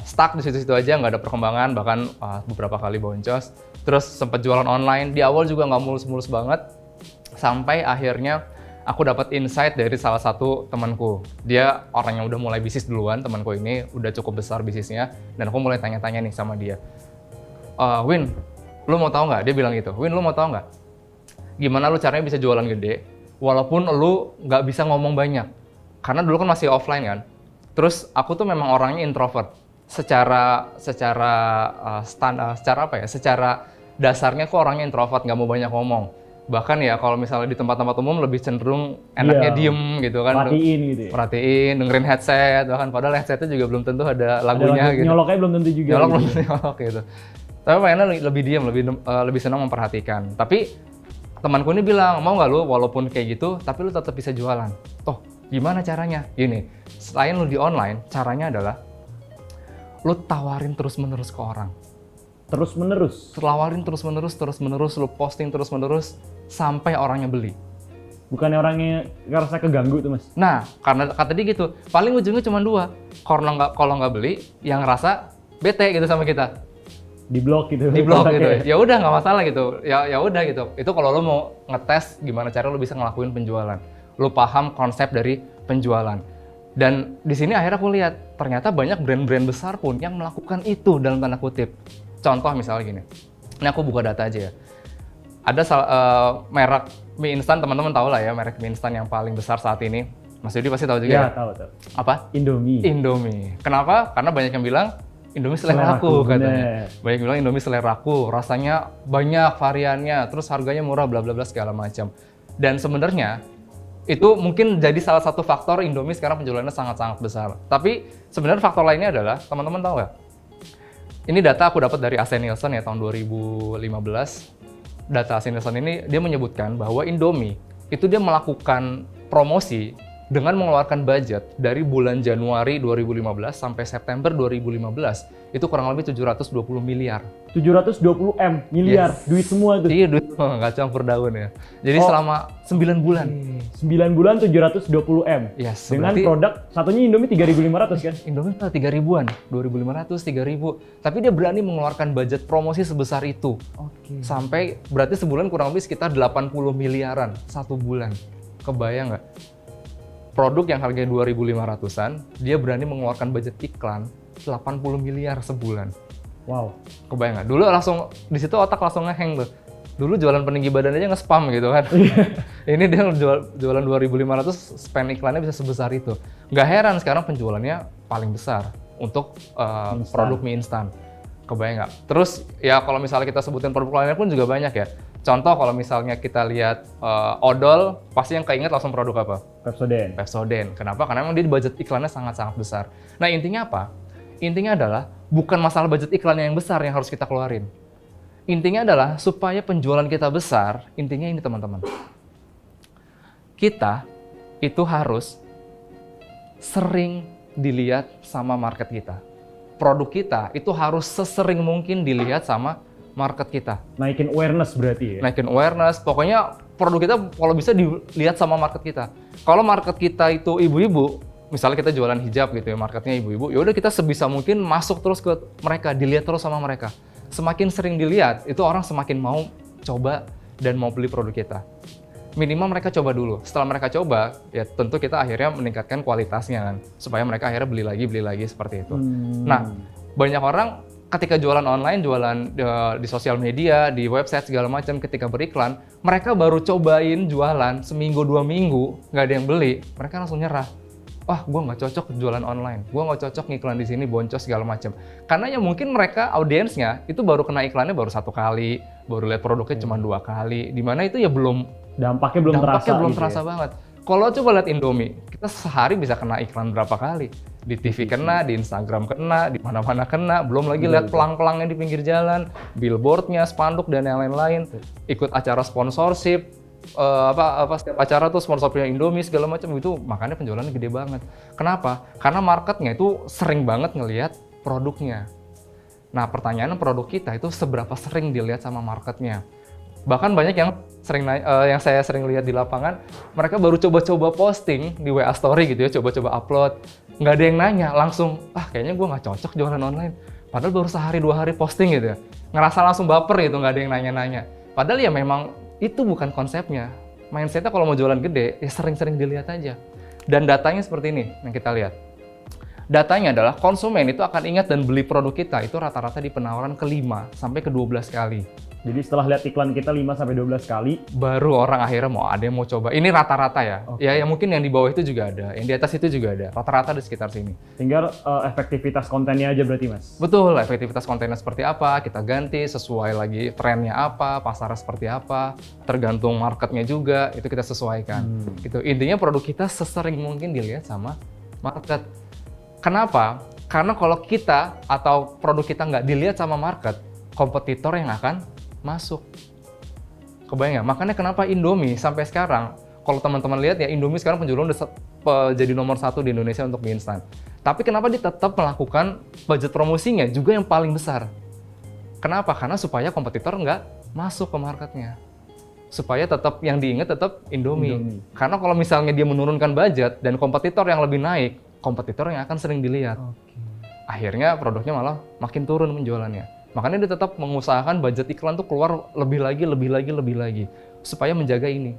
stuck di situ-situ aja, nggak ada perkembangan, bahkan beberapa kali boncos. Terus sempat jualan online, di awal juga nggak mulus-mulus banget, sampai akhirnya aku dapat insight dari salah satu temanku. Dia orang yang udah mulai bisnis duluan, temanku ini udah cukup besar bisnisnya, dan aku mulai tanya-tanya nih sama dia, Win, lu mau tahu nggak? Dia bilang gitu, Win, lu mau tahu nggak? Gimana lu caranya bisa jualan gede, walaupun lu nggak bisa ngomong banyak? Karena dulu kan masih offline kan. Terus aku tuh memang orangnya introvert. Secara dasarnya aku orangnya introvert, nggak mau banyak ngomong. Bahkan ya kalau misalnya di tempat-tempat umum lebih cenderung enaknya diem gitu kan. Perhatiin gitu ya? Perhatiin, dengerin headset, bahkan padahal headsetnya juga belum tentu ada lagunya gitu. Nyoloknya belum tentu juga. Nyolok gitu. belum tentu nyolok gitu. Tapi pengennya lebih diem, lebih senang memperhatikan. Tapi temanku ini bilang, mau nggak lu walaupun kayak gitu, tapi lu tetap bisa jualan. Toh, gimana caranya? Gini, selain lu di online, caranya adalah lu tawarin terus-menerus ke orang. Terus-menerus? Tawarin terus-menerus, lu posting terus-menerus, sampai orangnya beli. Bukannya orangnya ngerasa keganggu tuh, Mas? Nah, karena kata dia gitu, paling ujungnya cuma dua. Kalau nggak beli, yang ngerasa bete gitu sama kita. Di blok gitu. Di blok gitu. Ya udah nggak masalah gitu. Ya udah gitu. Itu kalau lo mau ngetes gimana cara lo bisa ngelakuin penjualan. Lo paham konsep dari penjualan. Dan di sini akhirnya aku lihat ternyata banyak brand-brand besar pun yang melakukan itu dalam tanda kutip. Contoh misalnya gini. Ini aku buka data aja ya. Ada merek mie instan, teman-teman tahu lah ya, merek mie instan yang paling besar saat ini. Mas Yudi pasti tahu juga ya? Tahu. Apa? Indomie. Kenapa? Karena banyak yang bilang Indomie seleraku katanya. Bener. Banyak yang bilang Indomie seleraku, rasanya banyak variannya, terus harganya murah, bla bla bla segala macam. Dan sebenarnya itu mungkin jadi salah satu faktor Indomie sekarang penjualannya sangat-sangat besar. Tapi sebenarnya faktor lainnya adalah, teman-teman tahu nggak? Ini data aku dapat dari AC Nielsen ya tahun 2015. Data AC Nielsen ini dia menyebutkan bahwa Indomie itu dia melakukan promosi dengan mengeluarkan budget dari bulan Januari 2015 sampai September 2015 itu kurang lebih 720 miliar. 720 miliar, Yes. duit semua tuh. Iya, duit nggak campur daun ya. Jadi Oh. selama 9 bulan. 9 bulan 720 Yes, dengan berarti- produk satunya Indomie 3.500 kan? Indomie 3 ribuan, 2.500, 3.000. Tapi dia berani mengeluarkan budget promosi sebesar itu. Oke. Sampai berarti sebulan kurang lebih sekitar 80 miliaran satu bulan. Kebayang nggak? Produk yang harganya 2.500-an, dia berani mengeluarkan budget iklan 80 miliar sebulan. Wow. Kebayang nggak? Dulu langsung, di situ otak langsung ngeheng tuh. Dulu jualan peninggi badan aja nge-spam gitu kan. Ini dia jualan 2.500, spend iklannya bisa sebesar itu. Nggak heran sekarang penjualannya paling besar untuk produk mie instan. Kebayang nggak? Terus ya kalau misalnya kita sebutin produk lainnya pun juga banyak ya. Contoh kalau misalnya kita lihat odol, pasti yang keinget langsung produk apa? Pepsodent. Pepsodent. Kenapa? Karena memang dia budget iklannya sangat-sangat besar. Nah intinya apa? Intinya adalah bukan masalah budget iklannya yang besar yang harus kita keluarin. Intinya adalah supaya penjualan kita besar, intinya ini teman-teman. Kita itu harus sering dilihat sama market kita. Produk kita itu harus sesering mungkin dilihat sama market kita. Naikin awareness berarti ya? Naikin awareness, pokoknya produk kita kalau bisa dilihat sama market kita. Kalau market kita itu ibu-ibu, misalnya kita jualan hijab gitu ya, marketnya ibu-ibu, ya udah kita sebisa mungkin masuk terus ke mereka, dilihat terus sama mereka. Semakin sering dilihat, itu orang semakin mau coba dan mau beli produk kita. Minimal mereka coba dulu. Setelah mereka coba, ya tentu kita akhirnya meningkatkan kualitasnya kan, supaya mereka akhirnya beli lagi seperti itu. Nah, banyak orang ketika jualan online, jualan di sosial media, di website segala macam, ketika beriklan, mereka baru cobain jualan seminggu 2 minggu, nggak ada yang beli, mereka langsung nyerah. Wah, gue nggak cocok jualan online, gue nggak cocok ngiklan di sini, boncos segala macam. Karena ya mungkin mereka audiensnya itu baru kena iklannya baru 1 kali, baru lihat produknya cuma 2 kali, dimana itu ya dampaknya belum terasa. belum gitu terasa ya? banget. Kalau coba lihat Indomie, kita sehari bisa kena iklan berapa kali? Di TV kena, di Instagram kena, di mana-mana kena. Belum lagi lihat pelang-pelangnya di pinggir jalan, billboardnya, spanduk dan yang lain-lain. Ikut acara sponsorship, setiap acara tuh sponsornya Indomie segala macam itu, makanya penjualannya gede banget. Kenapa? Karena marketnya itu sering banget ngelihat produknya. Nah, pertanyaan produk kita itu seberapa sering dilihat sama marketnya. Bahkan banyak yang saya sering lihat di lapangan, mereka baru coba-coba posting di WA Story gitu ya, coba-coba upload, nggak ada yang nanya, langsung, kayaknya gue nggak cocok jualan online. Padahal baru sehari 2 hari posting gitu ya, ngerasa langsung baper gitu, nggak ada yang nanya-nanya. Padahal ya memang itu bukan konsepnya. Mindsetnya kalau mau jualan gede, ya sering-sering dilihat aja. Dan datanya seperti ini yang kita lihat. Datanya adalah konsumen itu akan ingat dan beli produk kita itu rata-rata di penawaran ke-5 sampai ke-12 kali. Jadi setelah lihat iklan kita 5-12 kali, Baru orang akhirnya ada yang mau coba. Ini rata-rata ya. Ya mungkin yang di bawah itu juga ada, yang di atas itu juga ada. Rata-rata di sekitar sini. tinggal efektivitas kontennya aja berarti Mas? Betul, efektivitas kontennya seperti apa, kita ganti sesuai lagi trennya apa, pasarnya seperti apa, tergantung marketnya juga, itu kita sesuaikan. Gitu. Intinya produk kita sesering mungkin dilihat sama market. Kenapa? Karena kalau kita atau produk kita nggak dilihat sama market, kompetitor yang akan masuk. Kebayang nggak? Makanya kenapa Indomie sampai sekarang, kalau teman-teman lihat ya Indomie sekarang penjualan udah jadi nomor 1 di Indonesia untuk mie instan. Tapi kenapa dia tetap melakukan budget promosinya juga yang paling besar? Kenapa? Karena supaya kompetitor nggak masuk ke marketnya. Supaya tetap yang diingat tetap Indomie. Karena kalau misalnya dia menurunkan budget dan kompetitor yang lebih naik, kompetitor yang akan sering dilihat. Akhirnya produknya malah makin turun penjualannya. Makanya dia tetap mengusahakan budget iklan tuh keluar lebih lagi, supaya menjaga ini.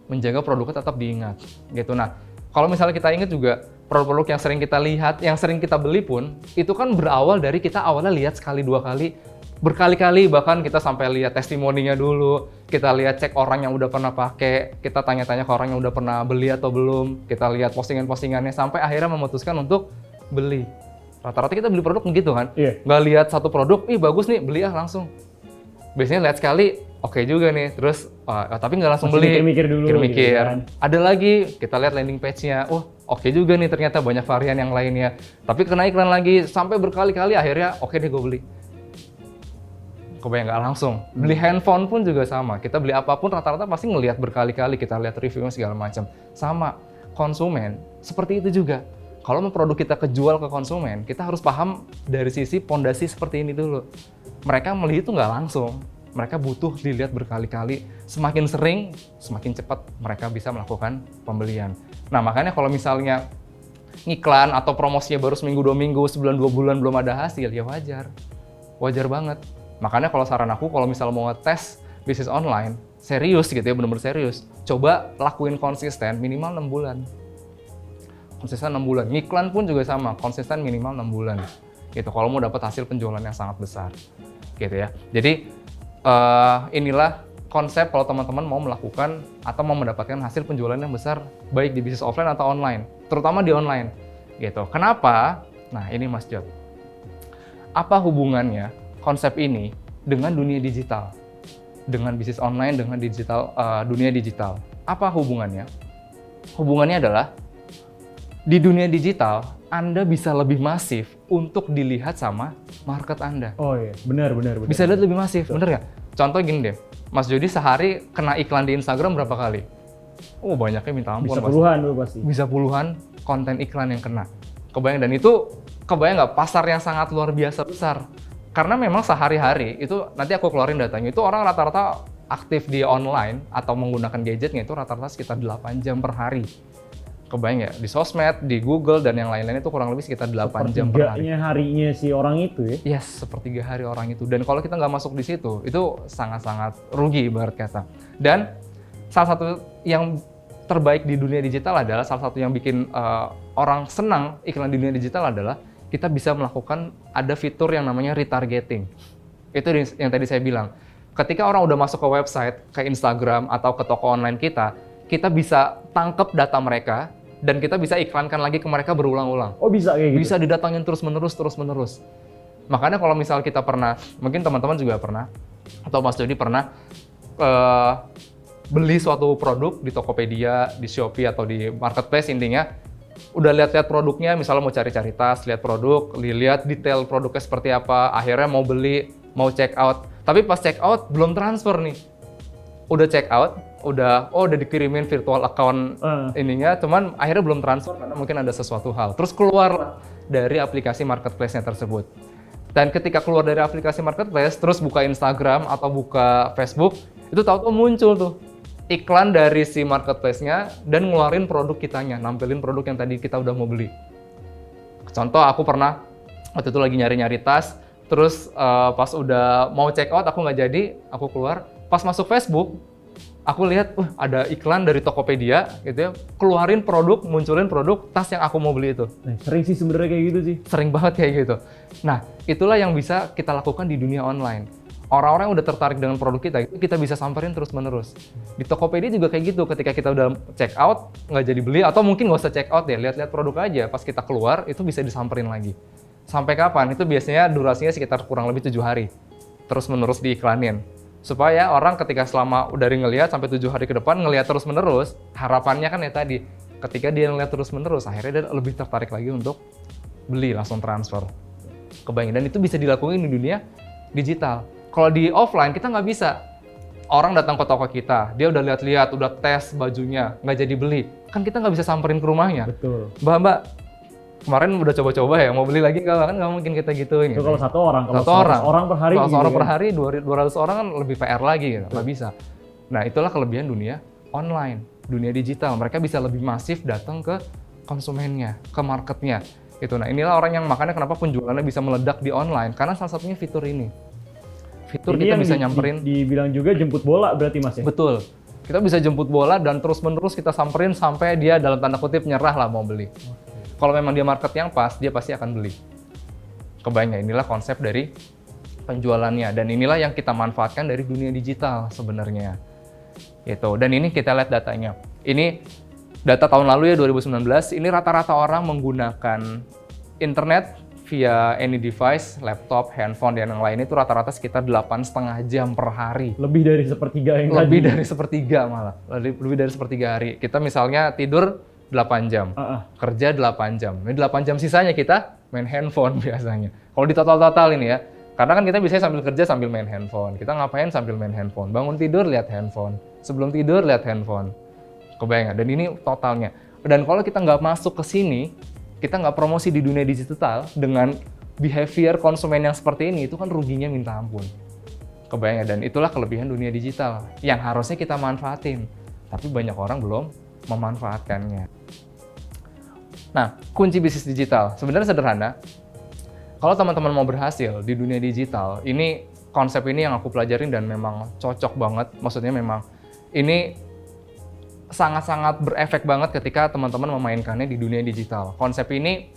Menjaga produknya tetap diingat. Gitu. Nah, kalau misalnya kita ingat juga, produk-produk yang sering kita lihat, yang sering kita beli pun, itu kan berawal dari kita awalnya lihat sekali 2 kali, berkali-kali, bahkan kita sampai lihat testimoninya dulu, kita lihat cek orang yang udah pernah pakai, kita tanya-tanya ke orang yang udah pernah beli atau belum, kita lihat postingan-postingannya, sampai akhirnya memutuskan untuk beli. Rata-rata kita beli produk begitu kan, nggak lihat satu produk, bagus nih, beli langsung. Biasanya lihat sekali, oke juga nih, terus tapi nggak langsung beli. Mikir-mikir dulu. Mikir-mikir. Gitu kan. Ada lagi, kita lihat landing page-nya, oke juga nih, ternyata banyak varian yang lainnya. Tapi kena iklan lagi, sampai berkali-kali, akhirnya oke deh gue beli. Kebayang nggak langsung. Beli handphone pun juga sama. Kita beli apapun rata-rata pasti ngelihat berkali-kali, kita lihat reviewnya segala macam. Sama. konsumen, seperti itu juga. Kalau mau produk kita kejual ke konsumen, kita harus paham dari sisi pondasi seperti ini dulu. Mereka melihat itu nggak langsung, mereka butuh dilihat berkali-kali. Semakin sering, semakin cepat mereka bisa melakukan pembelian. Nah, makanya kalau misalnya ngiklan atau promosinya baru seminggu, 2 minggu, sebulan, 2 bulan belum ada hasil, ya wajar. Wajar banget. Makanya kalau saran aku, kalau misalnya mau ngetes bisnis online, serius gitu ya, bener-bener serius, coba lakuin konsisten minimal 6 bulan. Konsisten 6 bulan. Ngiklan pun juga sama, konsisten minimal 6 bulan. Gitu, kalau mau dapat hasil penjualan yang sangat besar. Gitu ya. Jadi, inilah konsep kalau teman-teman mau melakukan atau mau mendapatkan hasil penjualan yang besar, baik di bisnis offline atau online, terutama di online. Gitu. Kenapa? Nah, ini Mas Jod. Apa hubungannya konsep ini dengan dunia digital? Dengan bisnis online, dengan digital, dunia digital. Apa hubungannya? Hubungannya adalah di dunia digital, Anda bisa lebih masif untuk dilihat sama market Anda. Oh iya, benar. Bisa lihat lebih masif, bener nggak? Contoh gini deh, Mas Jody sehari kena iklan di Instagram berapa kali? Oh, banyaknya minta ampun. Bisa puluhan dulu pasti. Bisa puluhan konten iklan yang kena. Kebayang, dan itu kebayang nggak pasar yang sangat luar biasa besar. Karena memang sehari-hari, itu nanti aku keluarin datanya, itu orang rata-rata aktif di online atau menggunakan gadgetnya itu rata-rata sekitar 8 jam per hari. Kebayang ya, di sosmed, di Google, dan yang lain-lain itu kurang lebih sekitar 8 jam per hari. Sepertiganya harinya si orang itu ya? Yes, sepertiga hari orang itu. Dan kalau kita nggak masuk di situ, itu sangat-sangat rugi ibarat kata. Dan salah satu yang terbaik di dunia digital adalah, salah satu yang bikin orang senang iklan di dunia digital adalah, kita bisa melakukan, ada fitur yang namanya retargeting. Itu yang tadi saya bilang. Ketika orang udah masuk ke website, ke Instagram, atau ke toko online kita bisa tangkap data mereka, dan kita bisa iklankan lagi ke mereka berulang-ulang. Oh, bisa kayak gitu? Bisa didatangin terus-menerus. Makanya kalau misal kita pernah, mungkin teman-teman juga pernah, atau Mas Jody pernah, beli suatu produk di Tokopedia, di Shopee, atau di marketplace intinya, udah lihat-lihat produknya, misalnya mau cari-cari tas, lihat produk, lihat detail produknya seperti apa, akhirnya mau beli, mau check out. Tapi pas check out, belum transfer nih. Udah check out, udah dikirimin virtual account ininya, cuman akhirnya belum transfer karena mungkin ada sesuatu hal. Terus keluar dari aplikasi marketplace-nya tersebut. Dan ketika keluar dari aplikasi marketplace, terus buka Instagram atau buka Facebook, itu tahu-tahu muncul tuh iklan dari si marketplace-nya dan ngeluarin produk kitanya, nampilin produk yang tadi kita udah mau beli. Contoh, aku pernah waktu itu lagi nyari-nyari tas, terus pas udah mau check out aku nggak jadi, aku keluar. Pas masuk Facebook, aku lihat ada iklan dari Tokopedia gitu ya, keluarin produk, munculin produk tas yang aku mau beli itu. Nah, sering sih sebenarnya kayak gitu sih. Sering banget kayak gitu. Nah, itulah yang bisa kita lakukan di dunia online. Orang-orang yang udah tertarik dengan produk kita bisa samperin terus-menerus. Di Tokopedia juga kayak gitu, ketika kita udah check out, nggak jadi beli, atau mungkin nggak usah check out deh, lihat-lihat produk aja, pas kita keluar, itu bisa disamperin lagi. Sampai kapan? Itu biasanya durasinya sekitar kurang lebih 7 hari. Terus-menerus diiklanin. Supaya orang ketika selama dari ngelihat sampai 7 hari ke depan, ngelihat terus-menerus, harapannya kan ya tadi, ketika dia ngelihat terus-menerus, akhirnya dia lebih tertarik lagi untuk beli, langsung transfer. Kebayang, dan itu bisa dilakukan di dunia digital. Kalau di offline, kita nggak bisa. Orang datang ke toko kita, dia udah lihat-lihat, udah tes bajunya, nggak jadi beli. Kan kita nggak bisa samperin ke rumahnya. Betul. Mbak, kemarin udah coba-coba ya, mau beli lagi nggak? Kan nggak mungkin kita gituin. Itu gitu. kalau satu orang, kalau 100 orang per hari. Kalau gitu orang kan? per hari, 200 orang kan lebih PR lagi, gitu. Nggak bisa. Nah, itulah kelebihan dunia online, dunia digital. Mereka bisa lebih masif datang ke konsumennya, ke marketnya. Gitu. Nah, inilah orang yang makanya kenapa penjualannya bisa meledak di online, karena salah satunya fitur ini. Fitur ini kita yang bisa nyamperin. Dibilang juga jemput bola berarti Mas ya? Betul. Kita bisa jemput bola dan terus-menerus kita samperin sampai dia dalam tanda kutip nyerah lah mau beli. Kalau memang dia market yang pas, dia pasti akan beli. Kebayang, inilah konsep dari penjualannya, dan inilah yang kita manfaatkan dari dunia digital sebenarnya. Gitu. Dan ini kita lihat datanya. Ini data tahun lalu ya, 2019, ini rata-rata orang menggunakan internet via any device, laptop, handphone, dan yang lain itu rata-rata sekitar 8,5 jam per hari. Lebih dari sepertiga yang Lebih tadi. dari sepertiga malah. Lebih dari sepertiga hari. Kita misalnya tidur 8 jam, kerja 8 jam. Ini 8 jam sisanya kita main handphone biasanya. Kalau di total-total ini ya, karena kan kita bisa sambil kerja sambil main handphone. Kita ngapain sambil main handphone? Bangun tidur lihat handphone. Sebelum tidur lihat handphone. Kebayang nggak? Dan ini totalnya. Dan kalau kita nggak masuk ke sini, kita nggak promosi di dunia digital dengan behavior konsumen yang seperti ini, itu kan ruginya minta ampun. Kebayang ya? Dan itulah kelebihan dunia digital yang harusnya kita manfaatin. Tapi banyak orang belum memanfaatkannya. Nah, kunci bisnis digital sebenarnya sederhana. Kalau teman-teman mau berhasil di dunia digital, ini konsep ini yang aku pelajarin dan memang cocok banget. Maksudnya memang ini sangat-sangat berefek banget ketika teman-teman memainkannya di dunia digital. Konsep ini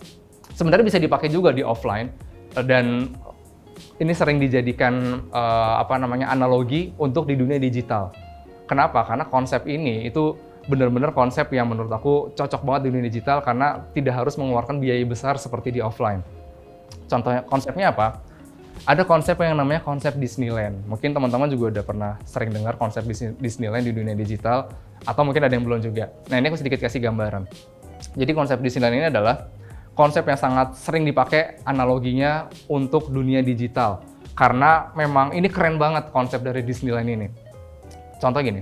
sebenarnya bisa dipakai juga di offline dan ini sering dijadikan analogi untuk di dunia digital. Kenapa? Karena konsep ini itu benar-benar konsep yang menurut aku cocok banget di dunia digital karena tidak harus mengeluarkan biaya besar seperti di offline. Contohnya, konsepnya apa? Ada konsep yang namanya konsep Disneyland. Mungkin teman-teman juga udah pernah sering dengar konsep Disneyland di dunia digital, atau mungkin ada yang belum juga. Nah, ini aku sedikit kasih gambaran. Jadi konsep Disneyland ini adalah konsep yang sangat sering dipakai analoginya untuk dunia digital. Karena memang ini keren banget konsep dari Disneyland ini. Contoh gini,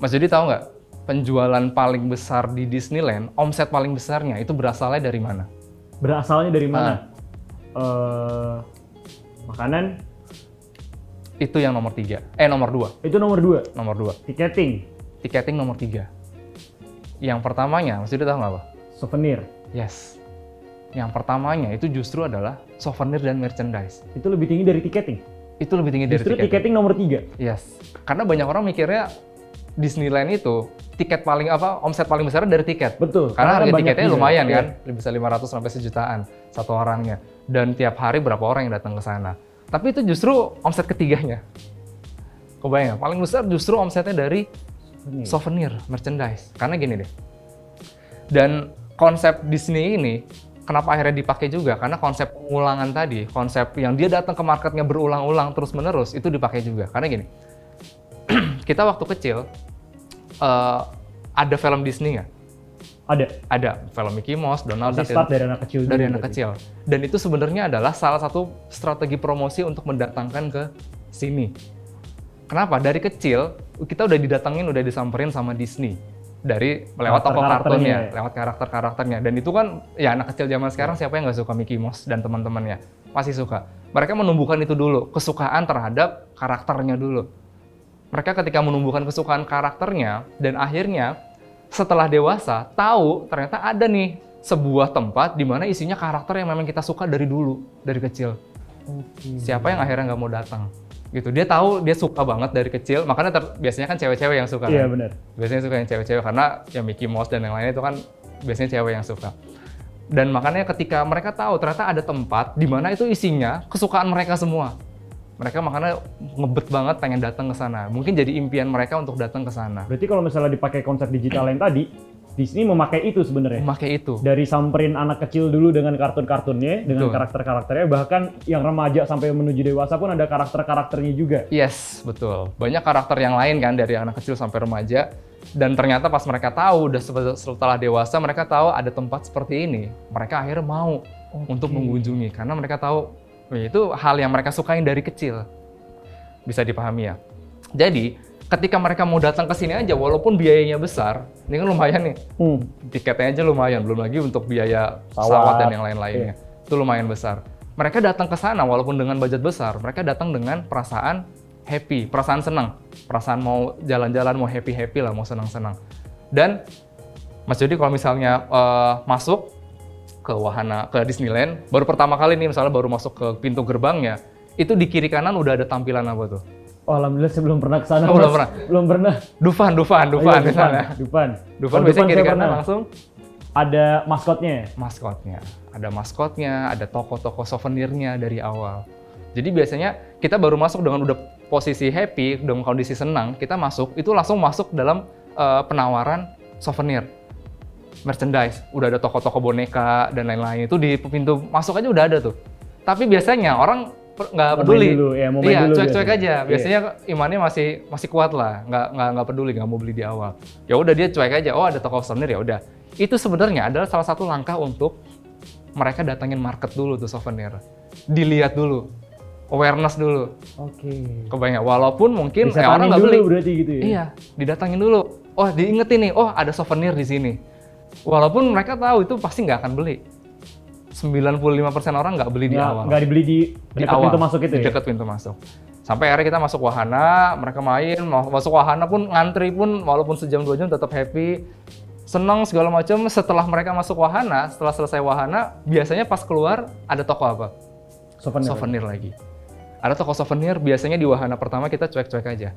Mas Jody tahu nggak penjualan paling besar di Disneyland, omset paling besarnya itu berasalnya dari mana? Berasalnya dari mana? Makanan? Itu yang nomor 2. Itu nomor 2? Nomor 2. Tiketing nomor 3. Yang pertamanya, Mas Jody tahu nggak apa? Souvenir. Yes. Yang pertamanya itu justru adalah souvenir dan merchandise. Itu lebih tinggi dari tiketing? Itu lebih tinggi dari justru tiketing nomor 3? Yes. Karena banyak orang mikirnya Disneyland itu omset paling besar dari tiket. Betul. Karena harga tiketnya lumayan ya. kan, bisa 500 sampai sejutaan satu orangnya. Dan tiap hari berapa orang yang datang ke sana. Tapi itu justru omset ketiganya. Kebayang, paling besar justru omsetnya dari souvenir, merchandise. Karena gini deh. Dan konsep Disney ini kenapa akhirnya dipakai juga? Karena konsep pengulangan tadi, konsep yang dia datang ke marketnya berulang-ulang terus-menerus, itu dipakai juga. Karena gini, kita waktu kecil, ada film Disney nggak? Ada. Film Mickey Mouse, Donald Duck. Start dari anak kecil. Dari anak kecil. Dan itu sebenarnya adalah salah satu strategi promosi untuk mendatangkan ke sini. Kenapa? Dari kecil, kita udah disamperin sama Disney. Lewat tokoh kartunnya, lewat karakter-karakternya. Dan itu kan, ya anak kecil zaman sekarang siapa yang nggak suka Mickey Mouse dan teman-temannya? Pasti suka. Mereka menumbuhkan itu dulu, kesukaan terhadap karakternya dulu. Mereka ketika menumbuhkan kesukaan karakternya, dan akhirnya setelah dewasa, tahu ternyata ada nih sebuah tempat di mana isinya karakter yang memang kita suka dari dulu, dari kecil. Siapa yang akhirnya nggak mau datang? Gitu. Dia tahu, dia suka banget dari kecil, makanya biasanya kan cewek-cewek yang suka. Iya, kan? benar. Biasanya suka yang cewek-cewek karena ya Mickey Mouse dan yang lainnya itu kan biasanya cewek yang suka. Dan makanya ketika mereka tahu ternyata ada tempat di mana itu isinya kesukaan mereka semua. Mereka makanya ngebet banget pengen datang ke sana. Mungkin jadi impian mereka untuk datang ke sana. Berarti kalau misalnya dipakai konsep digital yang tadi, Disney memakai itu sebenarnya. Memakai itu. Dari samperin anak kecil dulu dengan kartun-kartunnya, dengan karakter-karakternya, bahkan yang remaja sampai menuju dewasa pun ada karakter-karakternya juga. Yes, betul. Banyak karakter yang lain kan dari anak kecil sampai remaja. Dan ternyata pas mereka tahu, udah setelah dewasa, mereka tahu ada tempat seperti ini. Mereka akhirnya mau untuk mengunjungi. Karena mereka tahu, itu hal yang mereka sukain dari kecil. Bisa dipahami ya. Jadi, ketika mereka mau datang ke sini aja, walaupun biayanya besar, ini kan lumayan nih. Tiketnya aja lumayan, belum lagi untuk biaya pesawat dan yang lain-lainnya. Itu lumayan besar. Mereka datang ke sana walaupun dengan budget besar, mereka datang dengan perasaan happy, perasaan senang. Perasaan mau jalan-jalan, mau happy-happy lah, mau senang-senang. Dan Mas Jody kalau misalnya masuk ke wahana, ke Disneyland, baru pertama kali nih misalnya baru masuk ke pintu gerbangnya, itu di kiri kanan udah ada tampilan apa tuh? Oh, alhamdulillah saya belum pernah ke sana. Belum pernah. Dufan di sana. Dufan biasanya kiri kanan langsung ada maskotnya. Ada maskotnya, ada toko-toko souvenirnya dari awal. Jadi biasanya kita baru masuk dengan udah posisi happy, dengan kondisi senang, kita masuk itu langsung masuk dalam penawaran souvenir. Merchandise, udah ada toko-toko boneka dan lain-lain, itu di pintu masuk aja udah ada tuh. Tapi biasanya orang nggak peduli, cuek-cuek aja. Biasanya imannya masih kuat lah, nggak peduli, nggak mau beli di awal. Ya udah dia cuek aja. Oh ada toko souvenir ya udah. Itu sebenarnya adalah salah satu langkah untuk mereka datangin market dulu tuh souvenir, dilihat dulu, awareness dulu. Kebayang. Walaupun mungkin orang nggak beli. Berarti gitu ya? Iya, didatangin dulu. Oh diingetin nih, oh ada souvenir di sini. Walaupun mereka tahu itu pasti nggak akan beli. 95% orang nggak beli di awal. Nggak dibeli di dekat awal, pintu masuk itu di ya? dekat pintu masuk. Sampai akhirnya kita masuk wahana, mereka main, masuk wahana pun ngantri pun walaupun sejam 2 jam tetap happy, senang segala macam. Setelah mereka masuk wahana, setelah selesai wahana, biasanya pas keluar ada toko apa? Souvenir lagi. Ada toko souvenir, biasanya di wahana pertama kita cuek-cuek aja.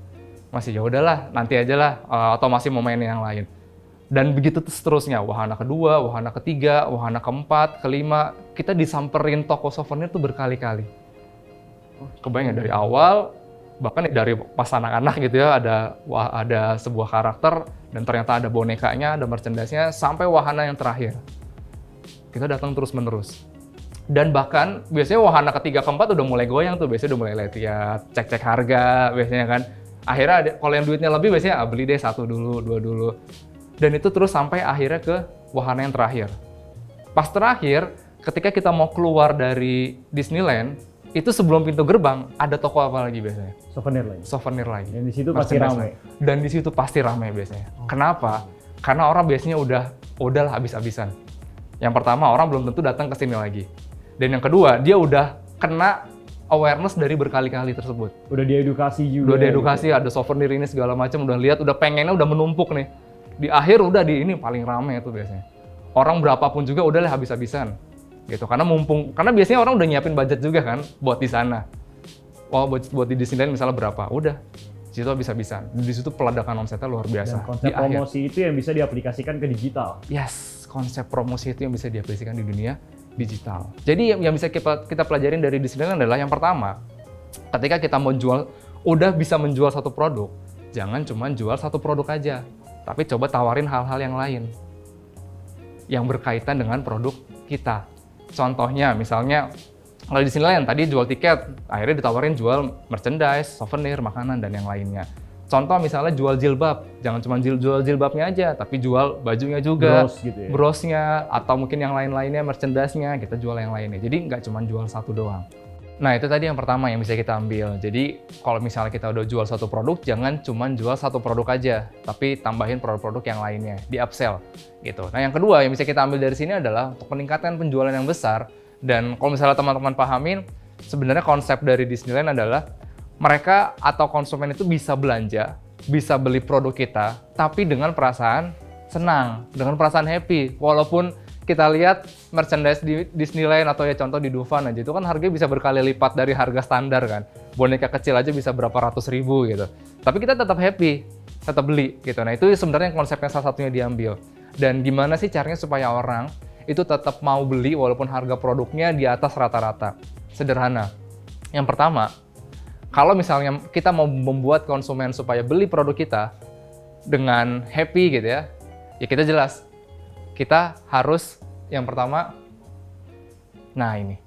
Masih ya udahlah, nanti aja lah, atau masih mau main yang lain. Dan begitu seterusnya, wahana kedua, wahana ketiga, wahana keempat, kelima, kita disamperin toko souvenir tuh berkali-kali. Kebayang ya, dari awal, bahkan dari pas anak-anak gitu ya, ada sebuah karakter, dan ternyata ada bonekanya, ada merchandise-nya, sampai wahana yang terakhir. Kita datang terus-menerus. Dan bahkan, biasanya wahana ketiga, keempat udah mulai goyang tuh, biasanya udah mulai lihat, cek-cek harga, biasanya kan. Akhirnya, kalau yang duitnya lebih, biasanya beli deh 1 dulu, 2 dulu. Dan itu terus sampai akhirnya ke wahana yang terakhir. Pas terakhir, ketika kita mau keluar dari Disneyland, itu sebelum pintu gerbang, ada toko apa lagi biasanya? Souvenir lagi. Dan di situ pasti ramai. Dan di situ pasti ramai biasanya. Kenapa? Karena orang biasanya udahlah habis-habisan. Yang pertama, orang belum tentu datang ke sini lagi. Dan yang kedua, dia udah kena awareness dari berkali-kali tersebut. Udah diedukasi juga. Udah diedukasi, gitu. Ada souvenir ini segala macam, udah lihat, udah pengennya, udah menumpuk nih. Di akhir udah di ini paling ramai itu biasanya. Orang berapapun juga udahlah habis-habisan. Gitu. Karena biasanya orang udah nyiapin budget juga kan buat di sana. Wah, buat di Disneyland misalnya berapa? Udah. Di situ habis-habisan. Di situ peledakan omsetnya luar biasa. Dan konsep promosi itu yang bisa diaplikasikan ke digital. Yes, konsep promosi itu yang bisa diaplikasikan di dunia digital. Jadi yang bisa kita pelajarin dari Disneyland adalah yang pertama, ketika kita mau jual, udah bisa menjual satu produk, jangan cuma jual satu produk aja. Tapi coba tawarin hal-hal yang lain yang berkaitan dengan produk kita. Contohnya, misalnya kalau di Disneyland tadi jual tiket, akhirnya ditawarin jual merchandise, souvenir, makanan, dan yang lainnya. Contoh misalnya jual jilbab, jangan cuma jual jilbabnya aja, tapi jual bajunya juga, Bros gitu ya. brosnya, atau mungkin yang lain-lainnya, merchandise-nya, kita jual yang lainnya. Jadi nggak cuma jual satu doang. Nah, itu tadi yang pertama yang bisa kita ambil. Jadi, kalau misalnya kita udah jual satu produk, jangan cuma jual satu produk aja, tapi tambahin produk-produk yang lainnya, di upsell gitu. Nah, yang kedua yang bisa kita ambil dari sini adalah untuk meningkatkan penjualan yang besar. Dan kalau misalnya teman-teman pahamin, sebenarnya konsep dari Disneyland adalah mereka atau konsumen itu bisa belanja, bisa beli produk kita, tapi dengan perasaan senang, dengan perasaan happy. Walaupun kita lihat merchandise di Disneyland atau ya contoh di Dufan aja, itu kan harganya bisa berkali lipat dari harga standar kan. Boneka kecil aja bisa berapa ratus ribu gitu. Tapi kita tetap happy, tetap beli gitu. Nah, itu sebenarnya konsepnya salah satunya diambil. Dan gimana sih caranya supaya orang itu tetap mau beli walaupun harga produknya di atas rata-rata? Sederhana. Yang pertama, kalau misalnya kita mau membuat konsumen supaya beli produk kita dengan happy gitu ya kita jelas. Kita harus yang pertama, nah ini,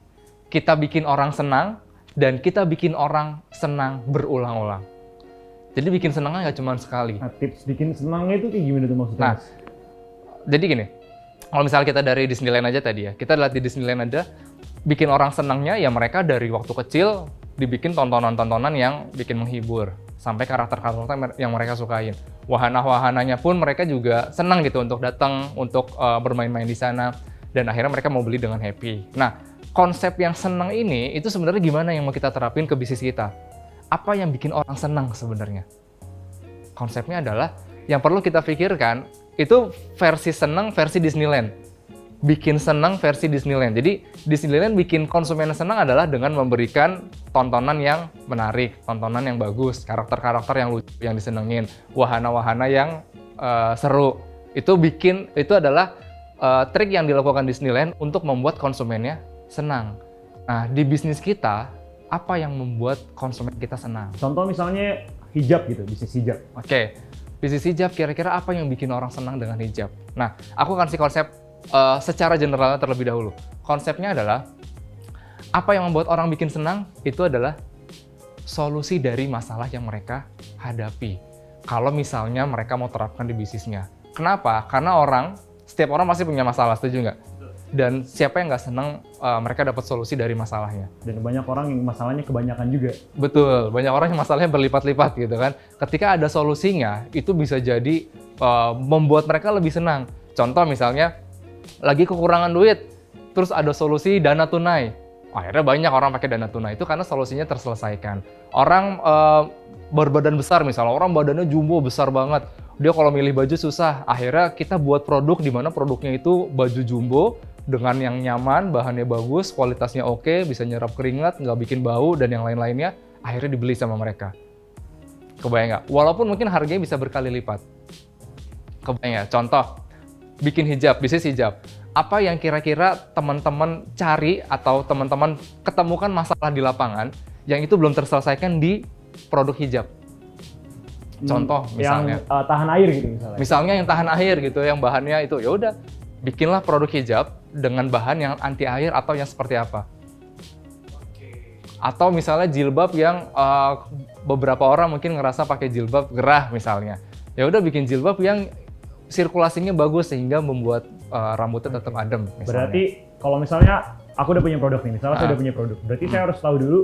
kita bikin orang senang dan kita bikin orang senang berulang-ulang. Jadi bikin senangnya nggak cuma sekali. Nah, tips bikin senangnya itu kayak gimana tuh maksudnya? Nah, jadi gini, kalau misalnya kita dari Disneyland aja tadi ya, kita lihat di Disneyland aja, bikin orang senangnya ya mereka dari waktu kecil dibikin tontonan-tontonan yang bikin menghibur. Sampai karakter-karakter yang mereka sukain. Wahana-wahananya pun mereka juga senang gitu untuk datang, untuk bermain-main di sana. Dan akhirnya mereka mau beli dengan happy. Nah, konsep yang senang ini, itu sebenarnya gimana yang mau kita terapin ke bisnis kita? Apa yang bikin orang senang sebenarnya? Konsepnya adalah, yang perlu kita pikirkan, itu versi senang versi Disneyland. Bikin senang versi Disneyland. Jadi Disneyland bikin konsumen senang adalah dengan memberikan tontonan yang menarik, tontonan yang bagus, karakter-karakter yang lucu, yang disenengin, wahana-wahana yang seru. Itu adalah trik yang dilakukan Disneyland untuk membuat konsumennya senang. Nah, di bisnis kita, apa yang membuat konsumen kita senang? Contoh misalnya hijab gitu, bisnis hijab. Oke, bisnis hijab kira-kira apa yang bikin orang senang dengan hijab? Nah, aku kasih konsep secara generalnya terlebih dahulu. Konsepnya adalah apa yang membuat orang bikin senang itu adalah solusi dari masalah yang mereka hadapi. Kalau misalnya mereka mau terapkan di bisnisnya. Kenapa? Karena setiap orang pasti punya masalah, setuju nggak? Dan siapa yang nggak senang mereka dapat solusi dari masalahnya. Dan banyak orang yang masalahnya kebanyakan juga. Betul, banyak orang yang masalahnya berlipat-lipat gitu kan. Ketika ada solusinya, itu bisa jadi membuat mereka lebih senang. Contoh misalnya, lagi kekurangan duit, terus ada solusi dana tunai. Akhirnya banyak orang pakai dana tunai itu karena solusinya terselesaikan. Orang berbadan besar misalnya, orang badannya jumbo besar banget. Dia kalau milih baju susah. Akhirnya kita buat produk di mana produknya itu baju jumbo dengan yang nyaman, bahannya bagus, kualitasnya oke, bisa nyerap keringat, nggak bikin bau dan yang lain-lainnya. Akhirnya dibeli sama mereka. Kebayang nggak? Walaupun mungkin harganya bisa berkali lipat. Kebayang nggak? Contoh, bikin hijab, bisnis hijab. Apa yang kira-kira teman-teman cari atau teman-teman ketemukan masalah di lapangan yang itu belum terselesaikan di produk hijab? Contoh misalnya. Yang tahan air gitu misalnya. Misalnya yang tahan air gitu, yang bahannya itu ya udah bikinlah produk hijab dengan bahan yang anti air atau yang seperti apa. Atau misalnya jilbab yang beberapa orang mungkin ngerasa pakai jilbab gerah misalnya. Ya udah bikin jilbab yang sirkulasinya bagus sehingga membuat rambutnya tetap adem misalnya. Berarti kalau misalnya aku udah punya produk nih, misalnya saya udah punya produk, berarti saya harus tahu dulu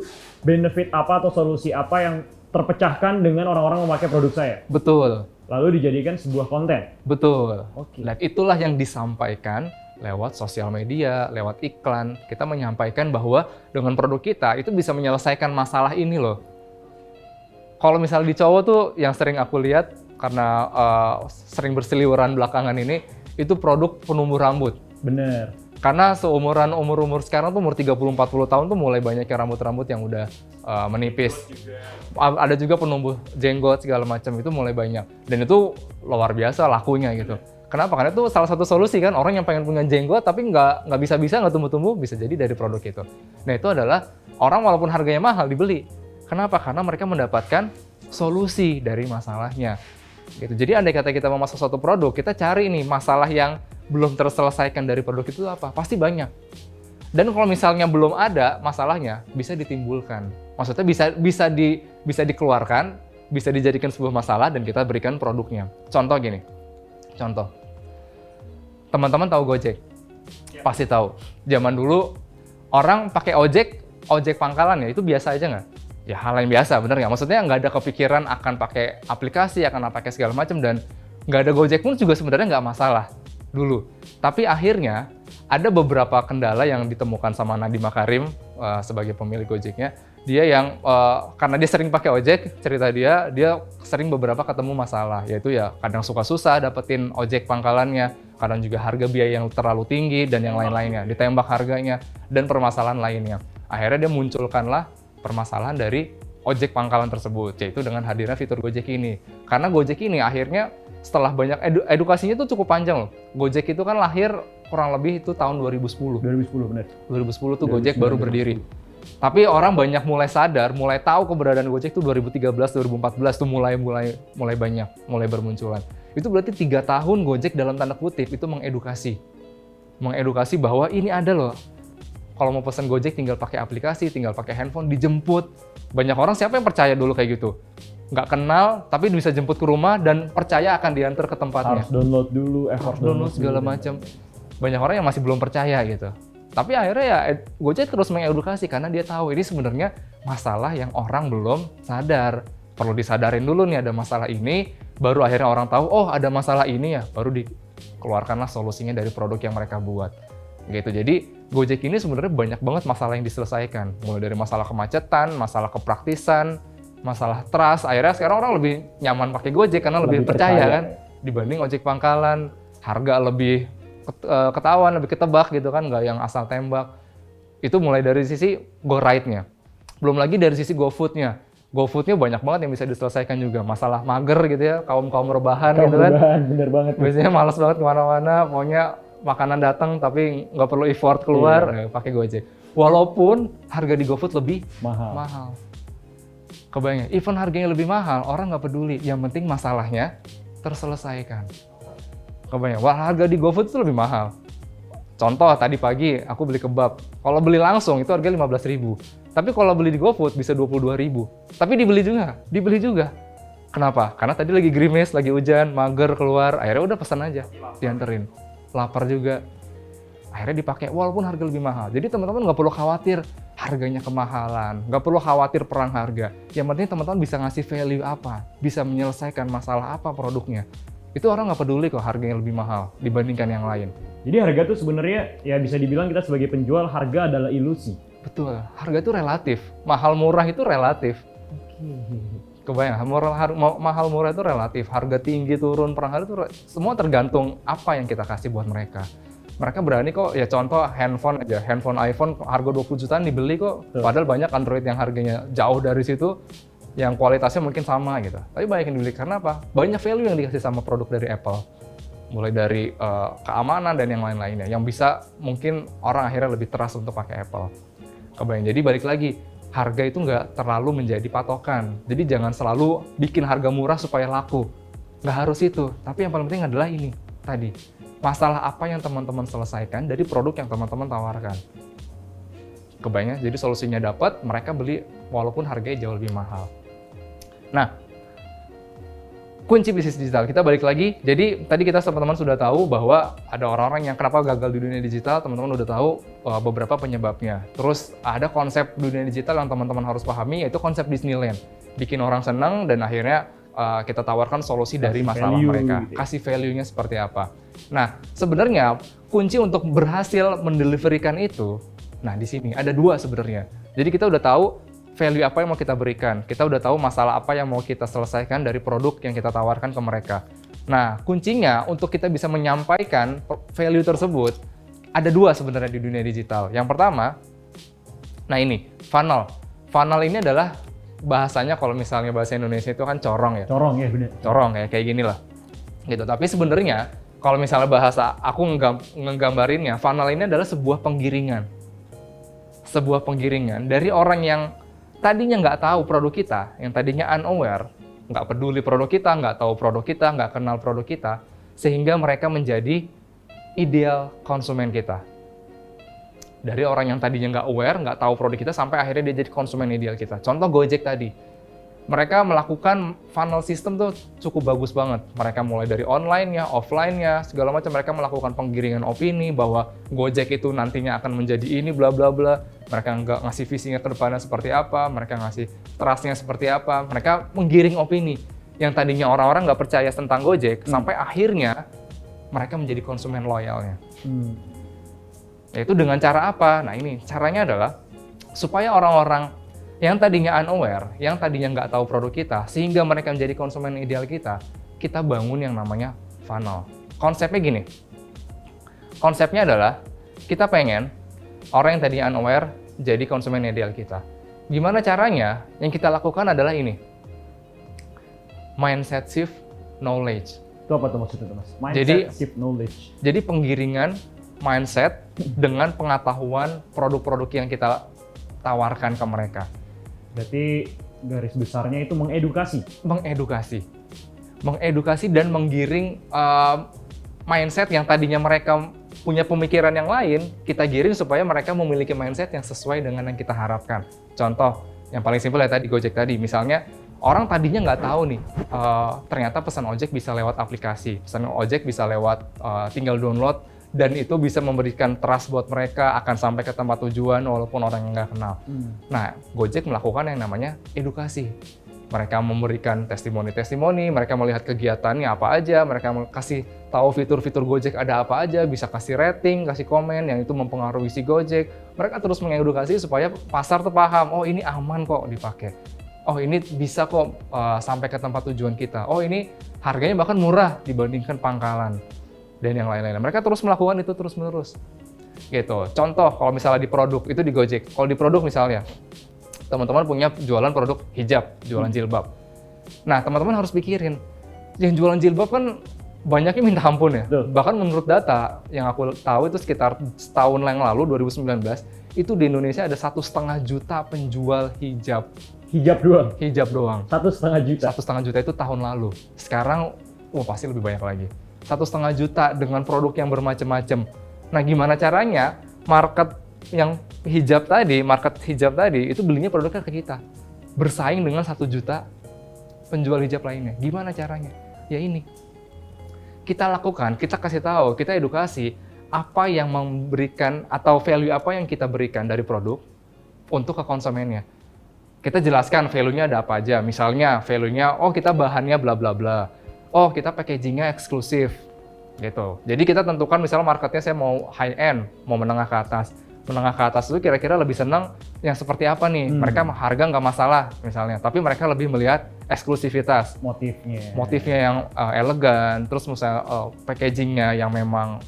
benefit apa atau solusi apa yang terpecahkan dengan orang-orang memakai produk saya. Betul. Lalu dijadikan sebuah konten. Betul. Oke. Dan itulah yang disampaikan lewat sosial media, lewat iklan. Kita menyampaikan bahwa dengan produk kita itu bisa menyelesaikan masalah ini loh. Kalau misalnya di cowok tuh yang sering aku lihat karena sering berseliweran belakangan ini, itu produk penumbuh rambut. Bener. Karena seumuran umur sekarang tuh umur 30-40 tahun tuh mulai banyak yang rambut-rambut yang udah menipis. Ada juga penumbuh jenggot segala macam itu mulai banyak. Dan itu luar biasa lakunya gitu. Kenapa? Karena itu salah satu solusi kan, orang yang pengen punya jenggot tapi nggak bisa-bisa nggak tumbuh-tumbuh bisa jadi dari produk itu. Nah itu adalah orang walaupun harganya mahal dibeli. Kenapa? Karena mereka mendapatkan solusi dari masalahnya. Gitu. Jadi andai kata kita memasuk suatu produk, kita cari nih masalah yang belum terselesaikan dari produk itu apa? Pasti banyak. Dan kalau misalnya belum ada masalahnya, bisa ditimbulkan. Maksudnya bisa dikeluarkan, bisa dijadikan sebuah masalah dan kita berikan produknya. Contoh gini. Contoh. Teman-teman tahu Gojek? Pasti tahu. Zaman dulu orang pakai ojek pangkalan ya, itu biasa aja nggak? Ya hal yang biasa, bener nggak? Maksudnya nggak ada kepikiran akan pakai aplikasi, akan pakai segala macam, dan nggak ada Gojek pun juga sebenarnya nggak masalah dulu. Tapi akhirnya ada beberapa kendala yang ditemukan sama Nadiem Makarim sebagai pemilik Gojeknya. Dia yang karena dia sering pakai ojek, cerita dia sering beberapa ketemu masalah, yaitu ya kadang suka susah dapetin ojek pangkalannya, kadang juga harga biaya yang terlalu tinggi dan yang lain-lainnya, ditembak harganya dan permasalahan lainnya. Akhirnya dia munculkanlah permasalahan dari ojek pangkalan tersebut, yaitu dengan hadirnya fitur Gojek ini. Karena Gojek ini akhirnya setelah banyak edukasinya tuh cukup panjang loh. Gojek itu kan lahir kurang lebih itu tahun 2010. 2010 benar. 2010 tuh Gojek baru berdiri. Tapi orang banyak mulai sadar, mulai tahu keberadaan Gojek tuh 2013, 2014 tuh mulai banyak, mulai bermunculan. Itu berarti 3 tahun Gojek dalam tanda kutip itu mengedukasi bahwa ini ada loh. Kalau mau pesan Gojek tinggal pakai aplikasi, tinggal pakai handphone, dijemput. Banyak orang siapa yang percaya dulu kayak gitu? Nggak kenal, tapi bisa jemput ke rumah dan percaya akan diantar ke tempatnya. Harus download dulu, Harus download segala macam. Banyak orang yang masih belum percaya gitu. Tapi akhirnya ya Gojek terus mengedukasi karena dia tahu ini sebenarnya masalah yang orang belum sadar. Perlu disadarin dulu nih ada masalah ini, baru akhirnya orang tahu, oh ada masalah ini ya, baru dikeluarkanlah solusinya dari produk yang mereka buat. Gitu. Jadi Gojek ini sebenarnya banyak banget masalah yang diselesaikan. Mulai dari masalah kemacetan, masalah kepraktisan, masalah trust. Akhirnya sekarang orang lebih nyaman pakai Gojek karena lebih percaya kan dibanding ojek pangkalan. Harga lebih ketahuan, lebih ketebak gitu kan, nggak yang asal tembak. Itu mulai dari sisi GoRide-nya. Belum lagi dari sisi GoFood-nya. GoFood-nya banyak banget yang bisa diselesaikan juga. Masalah mager gitu ya, kaum rebahan gitu kan. Bener banget. Biasanya malas banget kemana-mana, pokoknya makanan datang tapi nggak perlu effort keluar, pakai Gojek. Walaupun harga di GoFood lebih mahal. Kebayang, even harganya lebih mahal, orang nggak peduli. Yang penting masalahnya terselesaikan. Kebayang, wah harga di GoFood itu lebih mahal. Contoh, tadi pagi aku beli kebab. Kalau beli langsung itu harga 15.000. Tapi kalau beli di GoFood bisa 22.000. Tapi dibeli juga. Kenapa? Karena tadi lagi gerimis, lagi hujan, mager keluar, akhirnya udah pesan aja, dianterin. Lapar juga, akhirnya dipakai walaupun harga lebih mahal. Jadi teman-teman nggak perlu khawatir harganya kemahalan, nggak perlu khawatir perang harga. Yang penting teman-teman bisa ngasih value apa, bisa menyelesaikan masalah apa produknya. itu orang nggak peduli kok harganya lebih mahal dibandingkan yang lain. Jadi harga tuh sebenarnya ya bisa dibilang kita sebagai penjual harga adalah ilusi. Betul, harga itu relatif. Mahal murah itu relatif. Kebayang, mahal murah itu relatif. Harga tinggi turun perang hari itu semua tergantung apa yang kita kasih buat mereka. Mereka berani kok, ya contoh handphone aja, handphone iPhone harga 20 jutaan dibeli kok. Padahal banyak Android yang harganya jauh dari situ, yang kualitasnya mungkin sama gitu. Tapi banyak yang dibeli karena apa? Banyak value yang dikasih sama produk dari Apple. Mulai dari keamanan dan yang lain-lainnya, yang bisa mungkin orang akhirnya lebih trust untuk pakai Apple. Kebayang, jadi balik lagi, harga itu nggak terlalu menjadi patokan. Jadi jangan selalu bikin harga murah supaya laku. Nggak harus itu, tapi yang paling penting adalah ini, tadi. Masalah apa yang teman-teman selesaikan dari produk yang teman-teman tawarkan. Kebayang, jadi solusinya dapat, mereka beli walaupun harganya jauh lebih mahal. Nah, kunci bisnis digital, kita balik lagi. Jadi tadi kita teman-teman sudah tahu bahwa ada orang-orang yang kenapa gagal di dunia digital, teman-teman udah tahu beberapa penyebabnya. Terus ada konsep dunia digital yang teman-teman harus pahami, yaitu konsep Disneyland. Bikin orang senang dan akhirnya kita tawarkan solusi dari masalah mereka. Gitu. Kasih value-nya seperti apa. Nah, sebenarnya kunci untuk berhasil mendeliverikan itu, nah di sini ada dua sebenarnya. Jadi kita udah tahu value apa yang mau kita berikan. Kita udah tahu masalah apa yang mau kita selesaikan dari produk yang kita tawarkan ke mereka. Nah, kuncinya untuk kita bisa menyampaikan value tersebut, ada dua sebenarnya di dunia digital. Yang pertama, nah ini, funnel. Funnel ini adalah bahasanya kalau misalnya bahasa Indonesia itu kan corong ya. Corong ya bener. Corong ya, kayak gini lah. Gitu. Tapi sebenarnya, kalau misalnya bahasa aku nggambarinnya, funnel ini adalah sebuah penggiringan. Sebuah penggiringan dari orang yang tadinya nggak tahu produk kita, yang tadinya unaware, nggak peduli produk kita, nggak tahu produk kita, nggak kenal produk kita, sehingga mereka menjadi ideal konsumen kita. Dari orang yang tadinya nggak aware, nggak tahu produk kita, sampai akhirnya dia jadi konsumen ideal kita. Contoh Gojek tadi. Mereka melakukan funnel system tuh cukup bagus banget. Mereka mulai dari online-nya, offline-nya, segala macam. Mereka melakukan penggiringan opini bahwa Gojek itu nantinya akan menjadi ini, bla bla bla. Mereka nggak ngasih visinya ke depannya seperti apa, mereka ngasih trust-nya seperti apa. Mereka menggiring opini. Yang tadinya orang-orang nggak percaya tentang Gojek, sampai akhirnya mereka menjadi konsumen loyalnya. Yaitu dengan cara apa? Nah ini, caranya adalah supaya orang-orang yang tadinya unaware, yang tadinya nggak tahu produk kita, sehingga mereka menjadi konsumen ideal kita, kita bangun yang namanya funnel. Konsepnya gini, konsepnya adalah kita pengen orang yang tadinya unaware jadi konsumen ideal kita. Gimana caranya? Yang kita lakukan adalah ini, mindset shift knowledge. Itu apa tuh maksudnya Mas? Mindset shift knowledge. Jadi penggiringan mindset dengan pengetahuan produk-produk yang kita tawarkan ke mereka. Berarti garis besarnya itu mengedukasi. Mengedukasi dan menggiring mindset yang tadinya mereka punya pemikiran yang lain, kita giring supaya mereka memiliki mindset yang sesuai dengan yang kita harapkan. Contoh, yang paling simpel ya tadi Gojek tadi, misalnya orang tadinya nggak tahu nih, ternyata pesan ojek bisa lewat aplikasi, pesan ojek bisa lewat tinggal download, dan itu bisa memberikan trust buat mereka akan sampai ke tempat tujuan walaupun orang yang nggak kenal. Nah, Gojek melakukan yang namanya edukasi. Mereka memberikan testimoni-testimoni, mereka melihat kegiatannya apa aja, mereka kasih tahu fitur-fitur Gojek ada apa aja, bisa kasih rating, kasih komen yang itu mempengaruhi si Gojek. Mereka terus mengedukasi supaya pasar tuh paham, oh ini aman kok dipakai. Oh ini bisa kok sampai ke tempat tujuan kita. Oh ini harganya bahkan murah dibandingkan pangkalan. Dan yang lain-lain. Mereka terus melakukan itu terus-menerus. Gitu. Contoh, kalau misalnya di produk, itu di Gojek. Kalau di produk misalnya, teman-teman punya jualan produk hijab, jualan jilbab. Nah, teman-teman harus pikirin, yang jualan jilbab kan banyaknya minta ampun ya. Bahkan menurut data yang aku tahu itu sekitar setahun yang lalu, 2019, itu di Indonesia ada 1,5 juta penjual hijab. Hijab doang? Hijab doang. 1,5 juta? 1,5 juta itu tahun lalu. Sekarang, pasti lebih banyak lagi. 1,5 juta dengan produk yang bermacam-macam. Nah, gimana caranya market hijab tadi itu belinya produknya ke kita. Bersaing dengan 1 juta penjual hijab lainnya. Gimana caranya? Ya ini. Kita lakukan, kita kasih tahu, kita edukasi apa yang memberikan atau value apa yang kita berikan dari produk untuk ke konsumennya. Kita jelaskan value-nya ada apa aja. Misalnya value-nya, oh kita bahannya bla bla bla. oh kita packagingnya eksklusif gitu. Jadi kita tentukan misalnya marketnya saya mau high end, mau menengah ke atas. Menengah ke atas itu kira-kira lebih senang yang seperti apa nih? Mereka harga nggak masalah misalnya, tapi mereka lebih melihat eksklusivitas. Motifnya yang elegan, terus misalnya packagingnya yang memang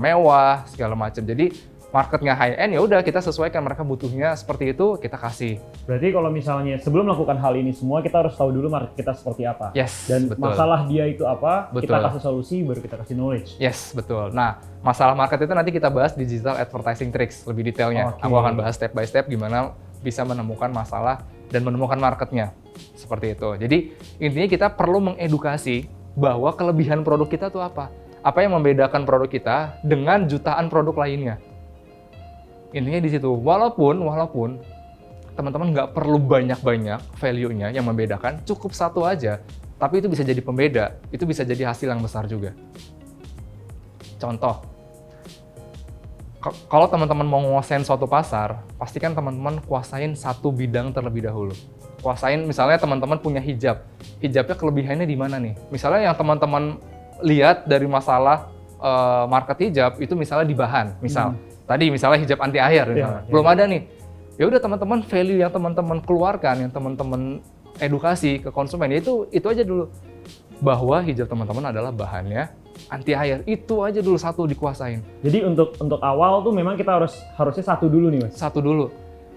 mewah segala macam. Jadi marketnya high end ya udah kita sesuaikan, mereka butuhnya seperti itu kita kasih. Berarti kalau misalnya sebelum melakukan hal ini semua kita harus tahu dulu market kita seperti apa. Yes, dan betul. Masalah dia itu apa, Betul. kita kasih solusi baru kita kasih knowledge. Yes, betul. Nah, masalah market itu nanti kita bahas di digital advertising tricks lebih detailnya. Okay. Aku akan bahas step by step gimana bisa menemukan masalah dan menemukan marketnya. Seperti itu. Jadi intinya kita perlu mengedukasi bahwa kelebihan produk kita tuh apa. Apa yang membedakan produk kita dengan jutaan produk lainnya. Intinya di situ. Walaupun teman-teman nggak perlu banyak-banyak value-nya yang membedakan, cukup satu aja. Tapi itu bisa jadi pembeda, itu bisa jadi hasil yang besar juga. Contoh, kalau teman-teman mau nguasain suatu pasar, pastikan teman-teman kuasain satu bidang terlebih dahulu. Kuasain, misalnya teman-teman punya hijab. Hijabnya kelebihannya di mana nih? Misalnya yang teman-teman lihat dari masalah market hijab, itu misalnya di bahan, misal. Tadi misalnya hijab anti air, misalnya. Belum ada nih. Ya udah teman-teman value yang teman-teman keluarkan, yang teman-teman edukasi ke konsumen, itu aja dulu. Bahwa hijab teman-teman adalah bahannya anti air. Itu aja dulu satu dikuasain. Jadi untuk awal tuh memang kita harusnya satu dulu nih, Mas. Satu dulu.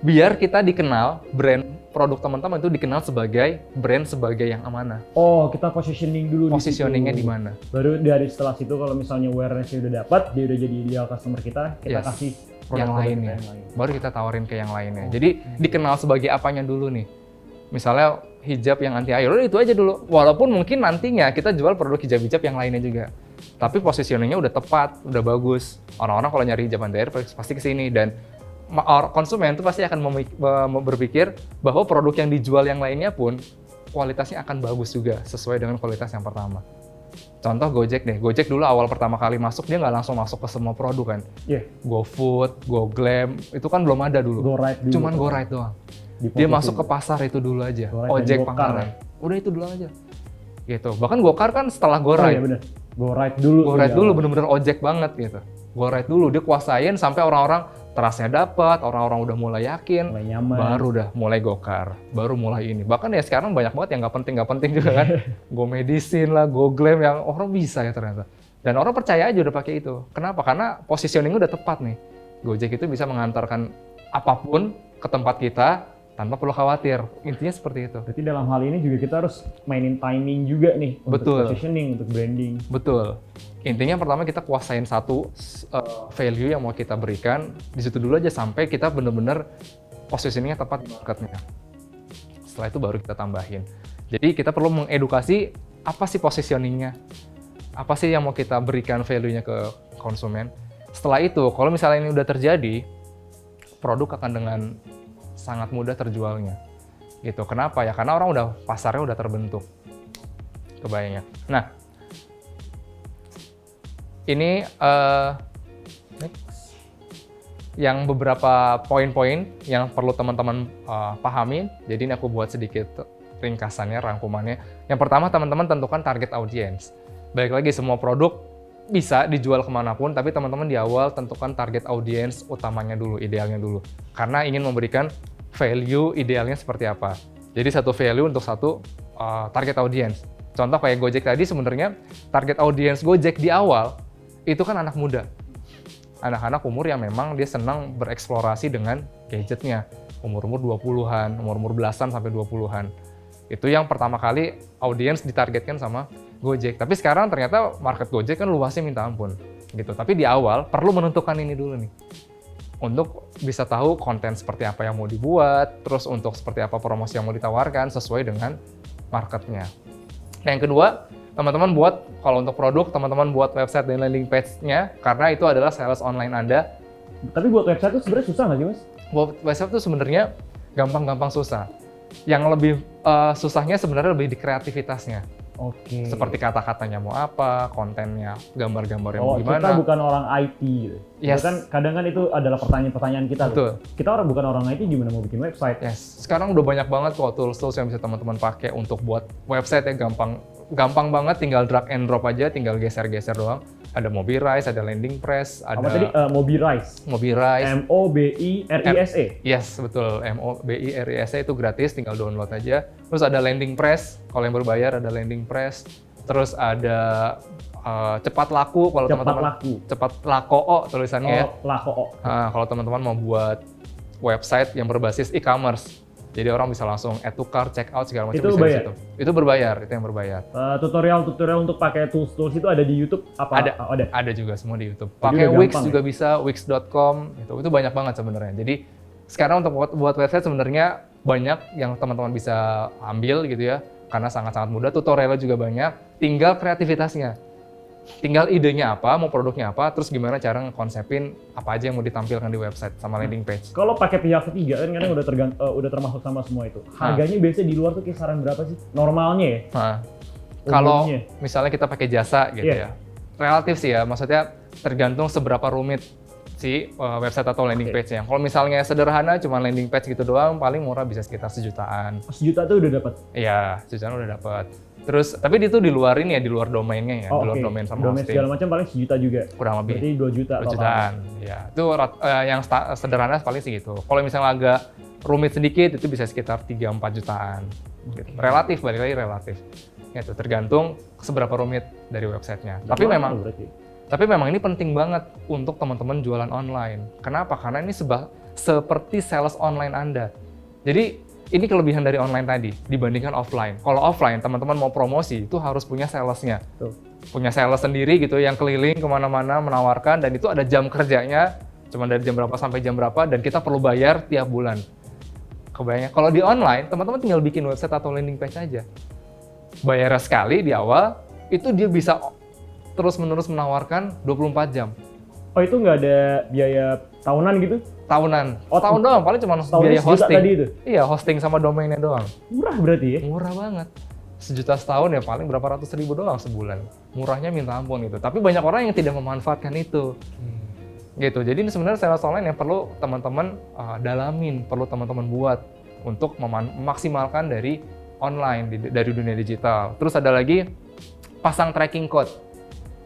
Biar kita dikenal, brand produk teman-teman itu dikenal sebagai brand sebagai yang amanah. Oh, kita positioning dulu. Positioningnya di mana? Baru dari setelah situ kalau misalnya awareness-nya udah dapat, dia udah jadi ideal customer kita kasih produk yang lainnya. Baru kita tawarin ke yang lainnya. Jadi dikenal sebagai apanya dulu nih. Misalnya hijab yang anti air, udah itu aja dulu. Walaupun mungkin nantinya kita jual produk hijab-hijab yang lainnya juga. Tapi positioningnya udah tepat, udah bagus. Orang-orang kalau nyari hijab anti air pasti ke sini, dan konsumen itu pasti akan berpikir bahwa produk yang dijual yang lainnya pun kualitasnya akan bagus juga sesuai dengan kualitas yang pertama. Contoh Gojek deh. Gojek dulu awal pertama kali masuk dia nggak langsung masuk ke semua produk kan. GoFood, GoGlam itu kan belum ada dulu. Cuman GoRide doang. Dia masuk ke pasar itu dulu aja. Ojek Pangkalan. Udah itu dulu aja. Gitu. Bahkan Gokar kan setelah GoRide. Oh, iya bener. GoRide dulu. GoRide dulu bener-bener ojek banget gitu. GoRide dulu dia kuasain sampai orang-orang trust-nya dapat, orang-orang udah mulai yakin, mulai nyaman. Baru udah mulai Gokar, baru mulai ini. Bahkan ya sekarang banyak banget yang nggak penting juga kan. Go Medicine lah, GoGlam yang orang bisa ya ternyata. Dan orang percaya aja udah pakai itu. Kenapa? Karena positioning udah tepat nih. Gojek itu bisa mengantarkan apapun ke tempat kita tanpa perlu khawatir. Intinya seperti itu. Berarti dalam hal ini juga kita harus mainin timing juga nih. Betul. Untuk positioning, untuk branding. Betul. Intinya pertama kita kuasain satu value yang mau kita berikan. Di situ dulu aja sampai kita bener-bener positioningnya tepat di marketnya. Setelah itu baru kita tambahin. Jadi kita perlu mengedukasi apa sih positioningnya. Apa sih yang mau kita berikan value-nya ke konsumen. Setelah itu, kalau misalnya ini udah terjadi, produk akan dengan sangat mudah terjualnya. Gitu. Kenapa ya? Karena orang pasarnya udah terbentuk. Kebayangnya. Nah, ini next. Yang beberapa poin-poin yang perlu teman-teman pahami. Jadi ini aku buat sedikit ringkasannya, rangkumannya. Yang pertama, teman-teman tentukan target audience. Balik lagi, semua produk bisa dijual kemanapun, tapi teman-teman di awal tentukan target audience utamanya dulu, idealnya dulu. Karena ingin memberikan value idealnya seperti apa. Jadi satu value untuk satu target audience. Contoh kayak Gojek tadi, sebenarnya target audience Gojek di awal itu kan anak muda. Anak-anak umur yang memang dia senang bereksplorasi dengan gadgetnya. Umur-umur 20-an, umur-umur belasan sampai 20-an. Itu yang pertama kali audience ditargetkan sama Gojek. Tapi sekarang ternyata market Gojek kan luasnya minta ampun. Gitu. Tapi di awal perlu menentukan ini dulu nih. Untuk bisa tahu konten seperti apa yang mau dibuat, terus untuk seperti apa promosi yang mau ditawarkan sesuai dengan marketnya. Nah, yang kedua, teman-teman buat, kalau untuk produk, teman-teman buat website dan landing page-nya, karena itu adalah sales online Anda. Tapi buat website itu sebenarnya susah nggak sih, Mas? Buat website itu sebenarnya gampang-gampang susah. Yang lebih susahnya sebenarnya lebih di kreativitasnya. Oke. Seperti kata-katanya mau apa, kontennya, gambar-gambarnya mau gimana. Kita bukan orang IT gitu. Yes. Kan kadang kan itu adalah pertanyaan-pertanyaan kita. Betul. Kita bukan orang IT, gimana mau bikin website? Yes. Sekarang udah banyak banget kok tools-tools yang bisa teman-teman pakai untuk buat website yang gampang gampang banget, tinggal drag and drop aja, tinggal geser-geser doang. Ada Mobilize, ada Landing Press, ada Apa tadi? Mobilize. MOBIRISE. Yes, betul. MOBIRISE itu gratis, tinggal download aja. Terus ada Landing Press, kalau yang berbayar ada Landing Press. Terus ada cepat laku, kalau teman-teman cepat lako tulisannya ya. Lako. Nah, kalau teman-teman mau buat website yang berbasis e-commerce. Jadi orang bisa langsung add to cart, check out segala macam Itu bisa di bayar? situ. Itu berbayar, itu yang berbayar. Tutorial untuk pakai tools itu ada di YouTube apa? Ada. Ada juga semua di YouTube. Jadi Pakai udah Wix gampang, juga bisa, wix.com itu banyak banget sebenarnya. Jadi sekarang untuk buat website sebenarnya banyak yang teman-teman bisa ambil gitu ya, karena sangat-sangat mudah. Tutorialnya juga banyak. Tinggal kreativitasnya. Tinggal idenya apa, mau produknya apa, terus gimana cara ngekonsepin apa aja yang mau ditampilkan di website sama landing page. Kalau pakai pihak ketiga kan kadang udah termasuk sama semua itu. Harganya biasanya di luar tuh kisaran berapa sih? Normalnya ya? Nah, kalau Umumnya. misalnya kita pakai jasa gitu ya, relatif sih ya, maksudnya tergantung seberapa rumit si website atau landing page-nya. Kalau misalnya sederhana, cuma landing page gitu doang, paling murah bisa sekitar 1 jutaan. 1 juta tuh udah dapat. Iya, 1 jutaan udah dapat. Terus, tapi itu di luar ini ya, di luar domainnya ya, di luar domain sama domain hosting. segala macam paling 1 juta juga. Kurang lebih. Berarti 2 juta 2 total. jutaan. Ya, itu yang sederhana paling segitu. Kalau misalnya agak rumit sedikit, itu bisa sekitar 3-4 jutaan. Gitu. Relatif, balik lagi relatif. Gitu, tergantung seberapa rumit dari websitenya. Tapi memang ini penting banget untuk teman-teman jualan online. Kenapa? Karena ini seperti sales online Anda. Jadi ini kelebihan dari online tadi dibandingkan offline. Kalau offline, teman-teman mau promosi itu harus punya salesnya. Punya sales sendiri gitu yang keliling kemana-mana menawarkan, dan itu ada jam kerjanya, cuma dari jam berapa sampai jam berapa, dan kita perlu bayar tiap bulan. Kebayang? Kalau di online, teman-teman tinggal bikin website atau landing page aja. Bayarnya sekali di awal, itu dia bisa terus-menerus menawarkan 24 jam. Oh itu nggak ada biaya tahunan gitu? Tahunan. Tahun doang, paling cuma biaya hosting. Tadi itu? Iya, hosting sama domainnya doang. Murah berarti ya? Murah banget. 1 juta setahun ya paling berapa ratus ribu doang sebulan. Murahnya minta ampun gitu. Tapi banyak orang yang tidak memanfaatkan itu. Gitu. Jadi ini sebenarnya sales online yang perlu teman-teman dalamin, perlu teman-teman buat untuk memaksimalkan dari online, dari dunia digital. Terus ada lagi pasang tracking code.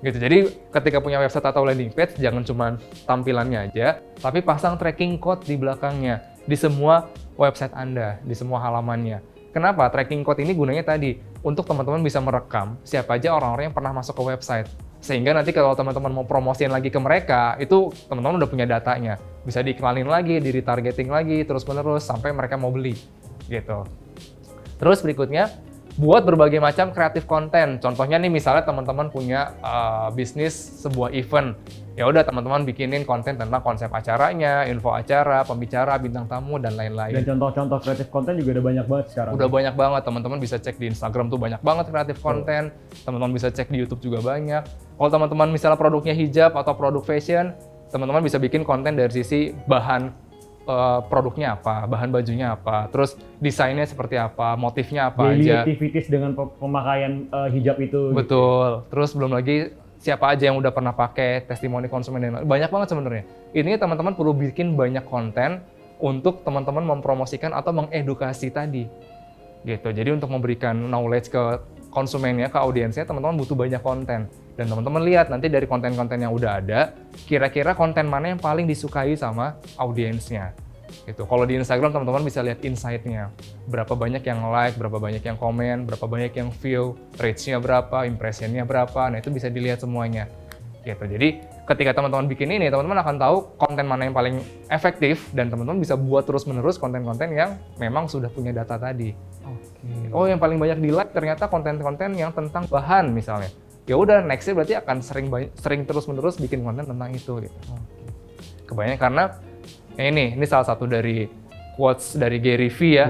Gitu. Jadi ketika punya website atau landing page, jangan cuma tampilannya aja, tapi pasang tracking code di belakangnya, di semua website Anda, di semua halamannya. Kenapa? Tracking code ini gunanya tadi, untuk teman-teman bisa merekam siapa aja orang-orang yang pernah masuk ke website. Sehingga nanti kalau teman-teman mau promosiin lagi ke mereka, itu teman-teman udah punya datanya. Bisa diiklanin lagi, di retargeting lagi, terus-menerus, sampai mereka mau beli. Gitu. Terus berikutnya, buat berbagai macam kreatif konten. Contohnya nih misalnya teman-teman punya bisnis sebuah event. Ya udah teman-teman bikinin konten tentang konsep acaranya, info acara, pembicara, bintang tamu, dan lain-lain. Dan contoh-contoh kreatif konten juga udah banyak banget sekarang. Udah banyak banget, teman-teman bisa cek di Instagram tuh banyak banget kreatif konten. Teman-teman bisa cek di YouTube juga banyak. Kalau teman-teman misalnya produknya hijab atau produk fashion, teman-teman bisa bikin konten dari sisi bahan produknya apa, bahan bajunya apa, terus desainnya seperti apa, motifnya apa daily aja. activities dengan pemakaian hijab itu. Betul. Gitu. Terus belum lagi siapa aja yang udah pernah pakai, testimoni konsumen, dan banyak banget sebenarnya. Ini teman-teman perlu bikin banyak konten untuk teman-teman mempromosikan atau mengedukasi tadi. Gitu. Jadi untuk memberikan knowledge ke konsumennya, ke audiensnya, teman-teman butuh banyak konten. Dan teman-teman lihat nanti dari konten-konten yang udah ada, kira-kira konten mana yang paling disukai sama audiensnya. Gitu. Kalau di Instagram teman-teman bisa lihat insight-nya. Berapa banyak yang like, berapa banyak yang komen, berapa banyak yang view, reach-nya berapa, impression-nya berapa. Nah, itu bisa dilihat semuanya. Gitu. Jadi, ketika teman-teman bikin ini, teman-teman akan tahu konten mana yang paling efektif, dan teman-teman bisa buat terus-menerus konten-konten yang memang sudah punya data tadi. Oh, yang paling banyak di-like ternyata konten-konten yang tentang bahan misalnya. Ya udah, next-nya berarti akan sering terus-menerus bikin konten tentang itu gitu. Kebanyakan karena ini salah satu dari quotes dari Gary V ya.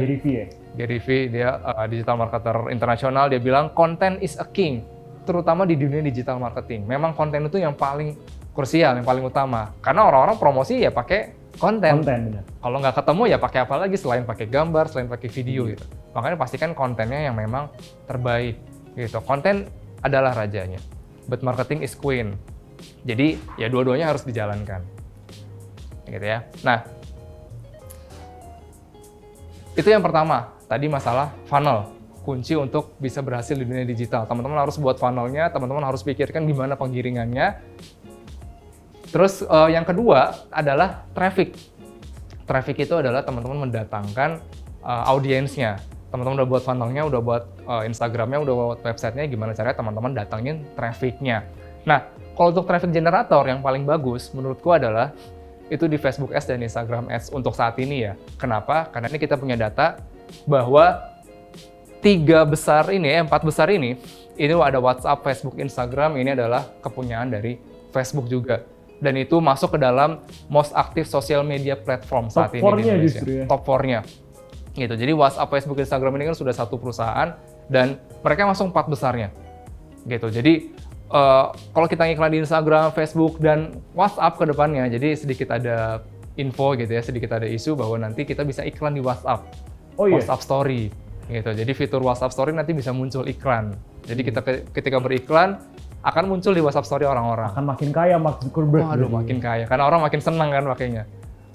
Gary V dia digital marketer internasional, dia bilang content is a king, terutama di dunia digital marketing. Memang konten itu yang paling krusial, yang paling utama. Karena orang-orang promosi ya pakai konten. Benar. Kalau nggak ketemu ya pakai apa lagi selain pakai gambar, selain pakai video gitu. Makanya pastikan kontennya yang memang terbaik gitu. Konten adalah rajanya, but marketing is queen. Jadi ya dua-duanya harus dijalankan, gitu ya. Nah, itu yang pertama. Tadi masalah funnel. kunci untuk bisa berhasil di dunia digital. Teman-teman harus buat funnelnya, teman-teman harus pikirkan gimana penggiringannya. Terus yang kedua adalah traffic. Traffic itu adalah teman-teman mendatangkan audiensnya. Teman-teman udah buat funnelnya, udah buat Instagramnya, udah buat websitenya, gimana caranya teman-teman datangin trafficnya. Nah, kalau untuk traffic generator yang paling bagus menurutku adalah itu di Facebook Ads dan Instagram Ads untuk saat ini ya. Kenapa? Karena ini kita punya data bahwa 4 besar ini ada WhatsApp, Facebook, Instagram, ini adalah kepunyaan dari Facebook juga. Dan itu masuk ke dalam most active social media platform saat ini di Indonesia. Justru ya. Top 4-nya. Gitu. Jadi WhatsApp, Facebook, Instagram ini kan sudah satu perusahaan dan mereka masuk 4 besarnya. Gitu. Jadi kalau kita ngiklan di Instagram, Facebook, dan WhatsApp ke depannya, jadi sedikit ada info gitu ya, sedikit ada isu bahwa nanti kita bisa iklan di WhatsApp. Oh iya? WhatsApp Story. Gitu. Jadi fitur WhatsApp Story nanti bisa muncul iklan. Jadi kita ketika beriklan akan muncul di WhatsApp Story orang-orang. Akan makin kaya Mark Zuckerberg. Waduh, makin kaya. Karena orang makin senang kan pakainya.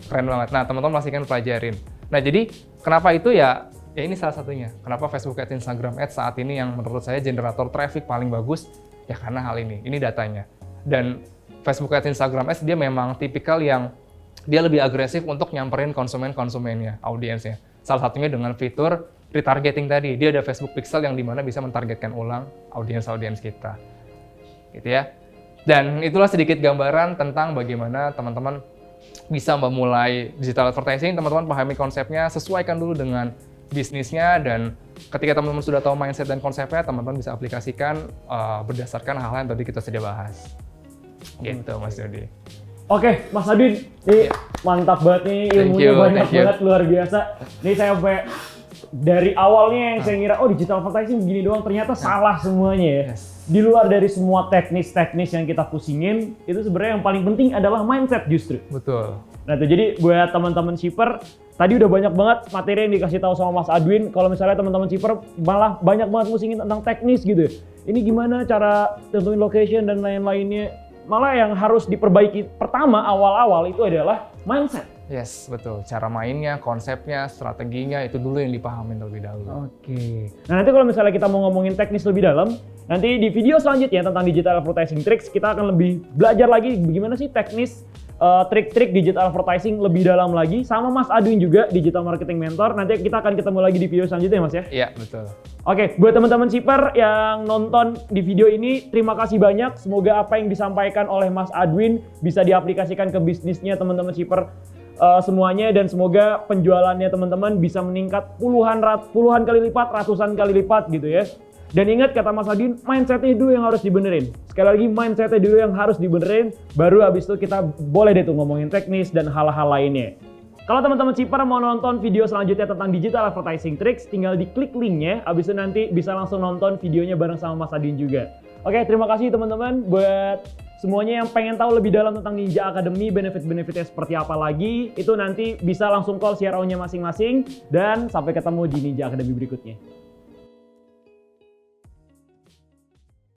Keren banget. Nah, teman-teman pasti kan pelajarin. Nah, jadi kenapa itu ya ini salah satunya. Kenapa Facebook Ads, Instagram Ads saat ini yang menurut saya generator traffic paling bagus ya karena hal ini. Ini datanya. Dan Facebook Ads, Instagram Ads dia memang tipikal yang dia lebih agresif untuk nyamperin konsumennya, audiensnya. Salah satunya dengan fitur retargeting tadi. Dia ada Facebook Pixel yang dimana bisa mentargetkan ulang audiens kita. Gitu ya. Dan itulah sedikit gambaran tentang bagaimana teman-teman bisa memulai digital advertising. Teman-teman pahami konsepnya, sesuaikan dulu dengan bisnisnya, dan ketika teman-teman sudah tahu mindset dan konsepnya, teman-teman bisa aplikasikan berdasarkan hal-hal yang tadi kita sudah bahas. Gitu, Mas Dodi. Oke, Mas Adwin, ini mantap banget nih, ilmunya banyak banget, luar biasa. Nih saya sampai dari awalnya yang saya ngira, oh digital advertising begini doang, ternyata salah semuanya ya. Yes. Di luar dari semua teknis-teknis yang kita pusingin, itu sebenarnya yang paling penting adalah mindset justru. Betul. Nah tuh, jadi buat teman-teman shipper, tadi udah banyak banget materi yang dikasih tahu sama Mas Adwin. Kalau misalnya teman-teman shipper malah banyak banget pusingin tentang teknis gitu. Ini gimana cara tentuin location dan lain-lainnya. Malah yang harus diperbaiki pertama awal-awal itu adalah mindset. Yes, betul. Cara mainnya, konsepnya, strateginya, itu dulu yang dipahamin terlebih dahulu. Oke. Nah nanti kalau misalnya kita mau ngomongin teknis lebih dalam, nanti di video selanjutnya tentang digital advertising tricks, kita akan lebih belajar lagi bagaimana sih teknis trik-trik digital advertising lebih dalam lagi, sama Mas Adwin juga, digital marketing mentor. Nanti kita akan ketemu lagi di video selanjutnya, Mas ya? Iya, betul. Oke, buat teman-teman shipper yang nonton di video ini, terima kasih banyak. Semoga apa yang disampaikan oleh Mas Adwin bisa diaplikasikan ke bisnisnya teman-teman shipper semuanya, dan semoga penjualannya teman-teman bisa meningkat puluhan kali lipat, ratusan kali lipat gitu ya. Dan ingat kata Mas Adwin, mindsetnya dulu yang harus dibenerin. Sekali lagi, mindsetnya dulu yang harus dibenerin, baru habis itu kita boleh deh tuh ngomongin teknis dan hal-hal lainnya. Kalau teman-teman shipper mau nonton video selanjutnya tentang digital advertising tricks, tinggal diklik linknya, habis itu nanti bisa langsung nonton videonya bareng sama Mas Adwin juga. Oke, terima kasih teman-teman buat semuanya yang pengen tahu lebih dalam tentang Ninja Academy, benefit-benefitnya seperti apa lagi, itu nanti bisa langsung call CRO-nya masing-masing, dan sampai ketemu di Ninja Academy berikutnya.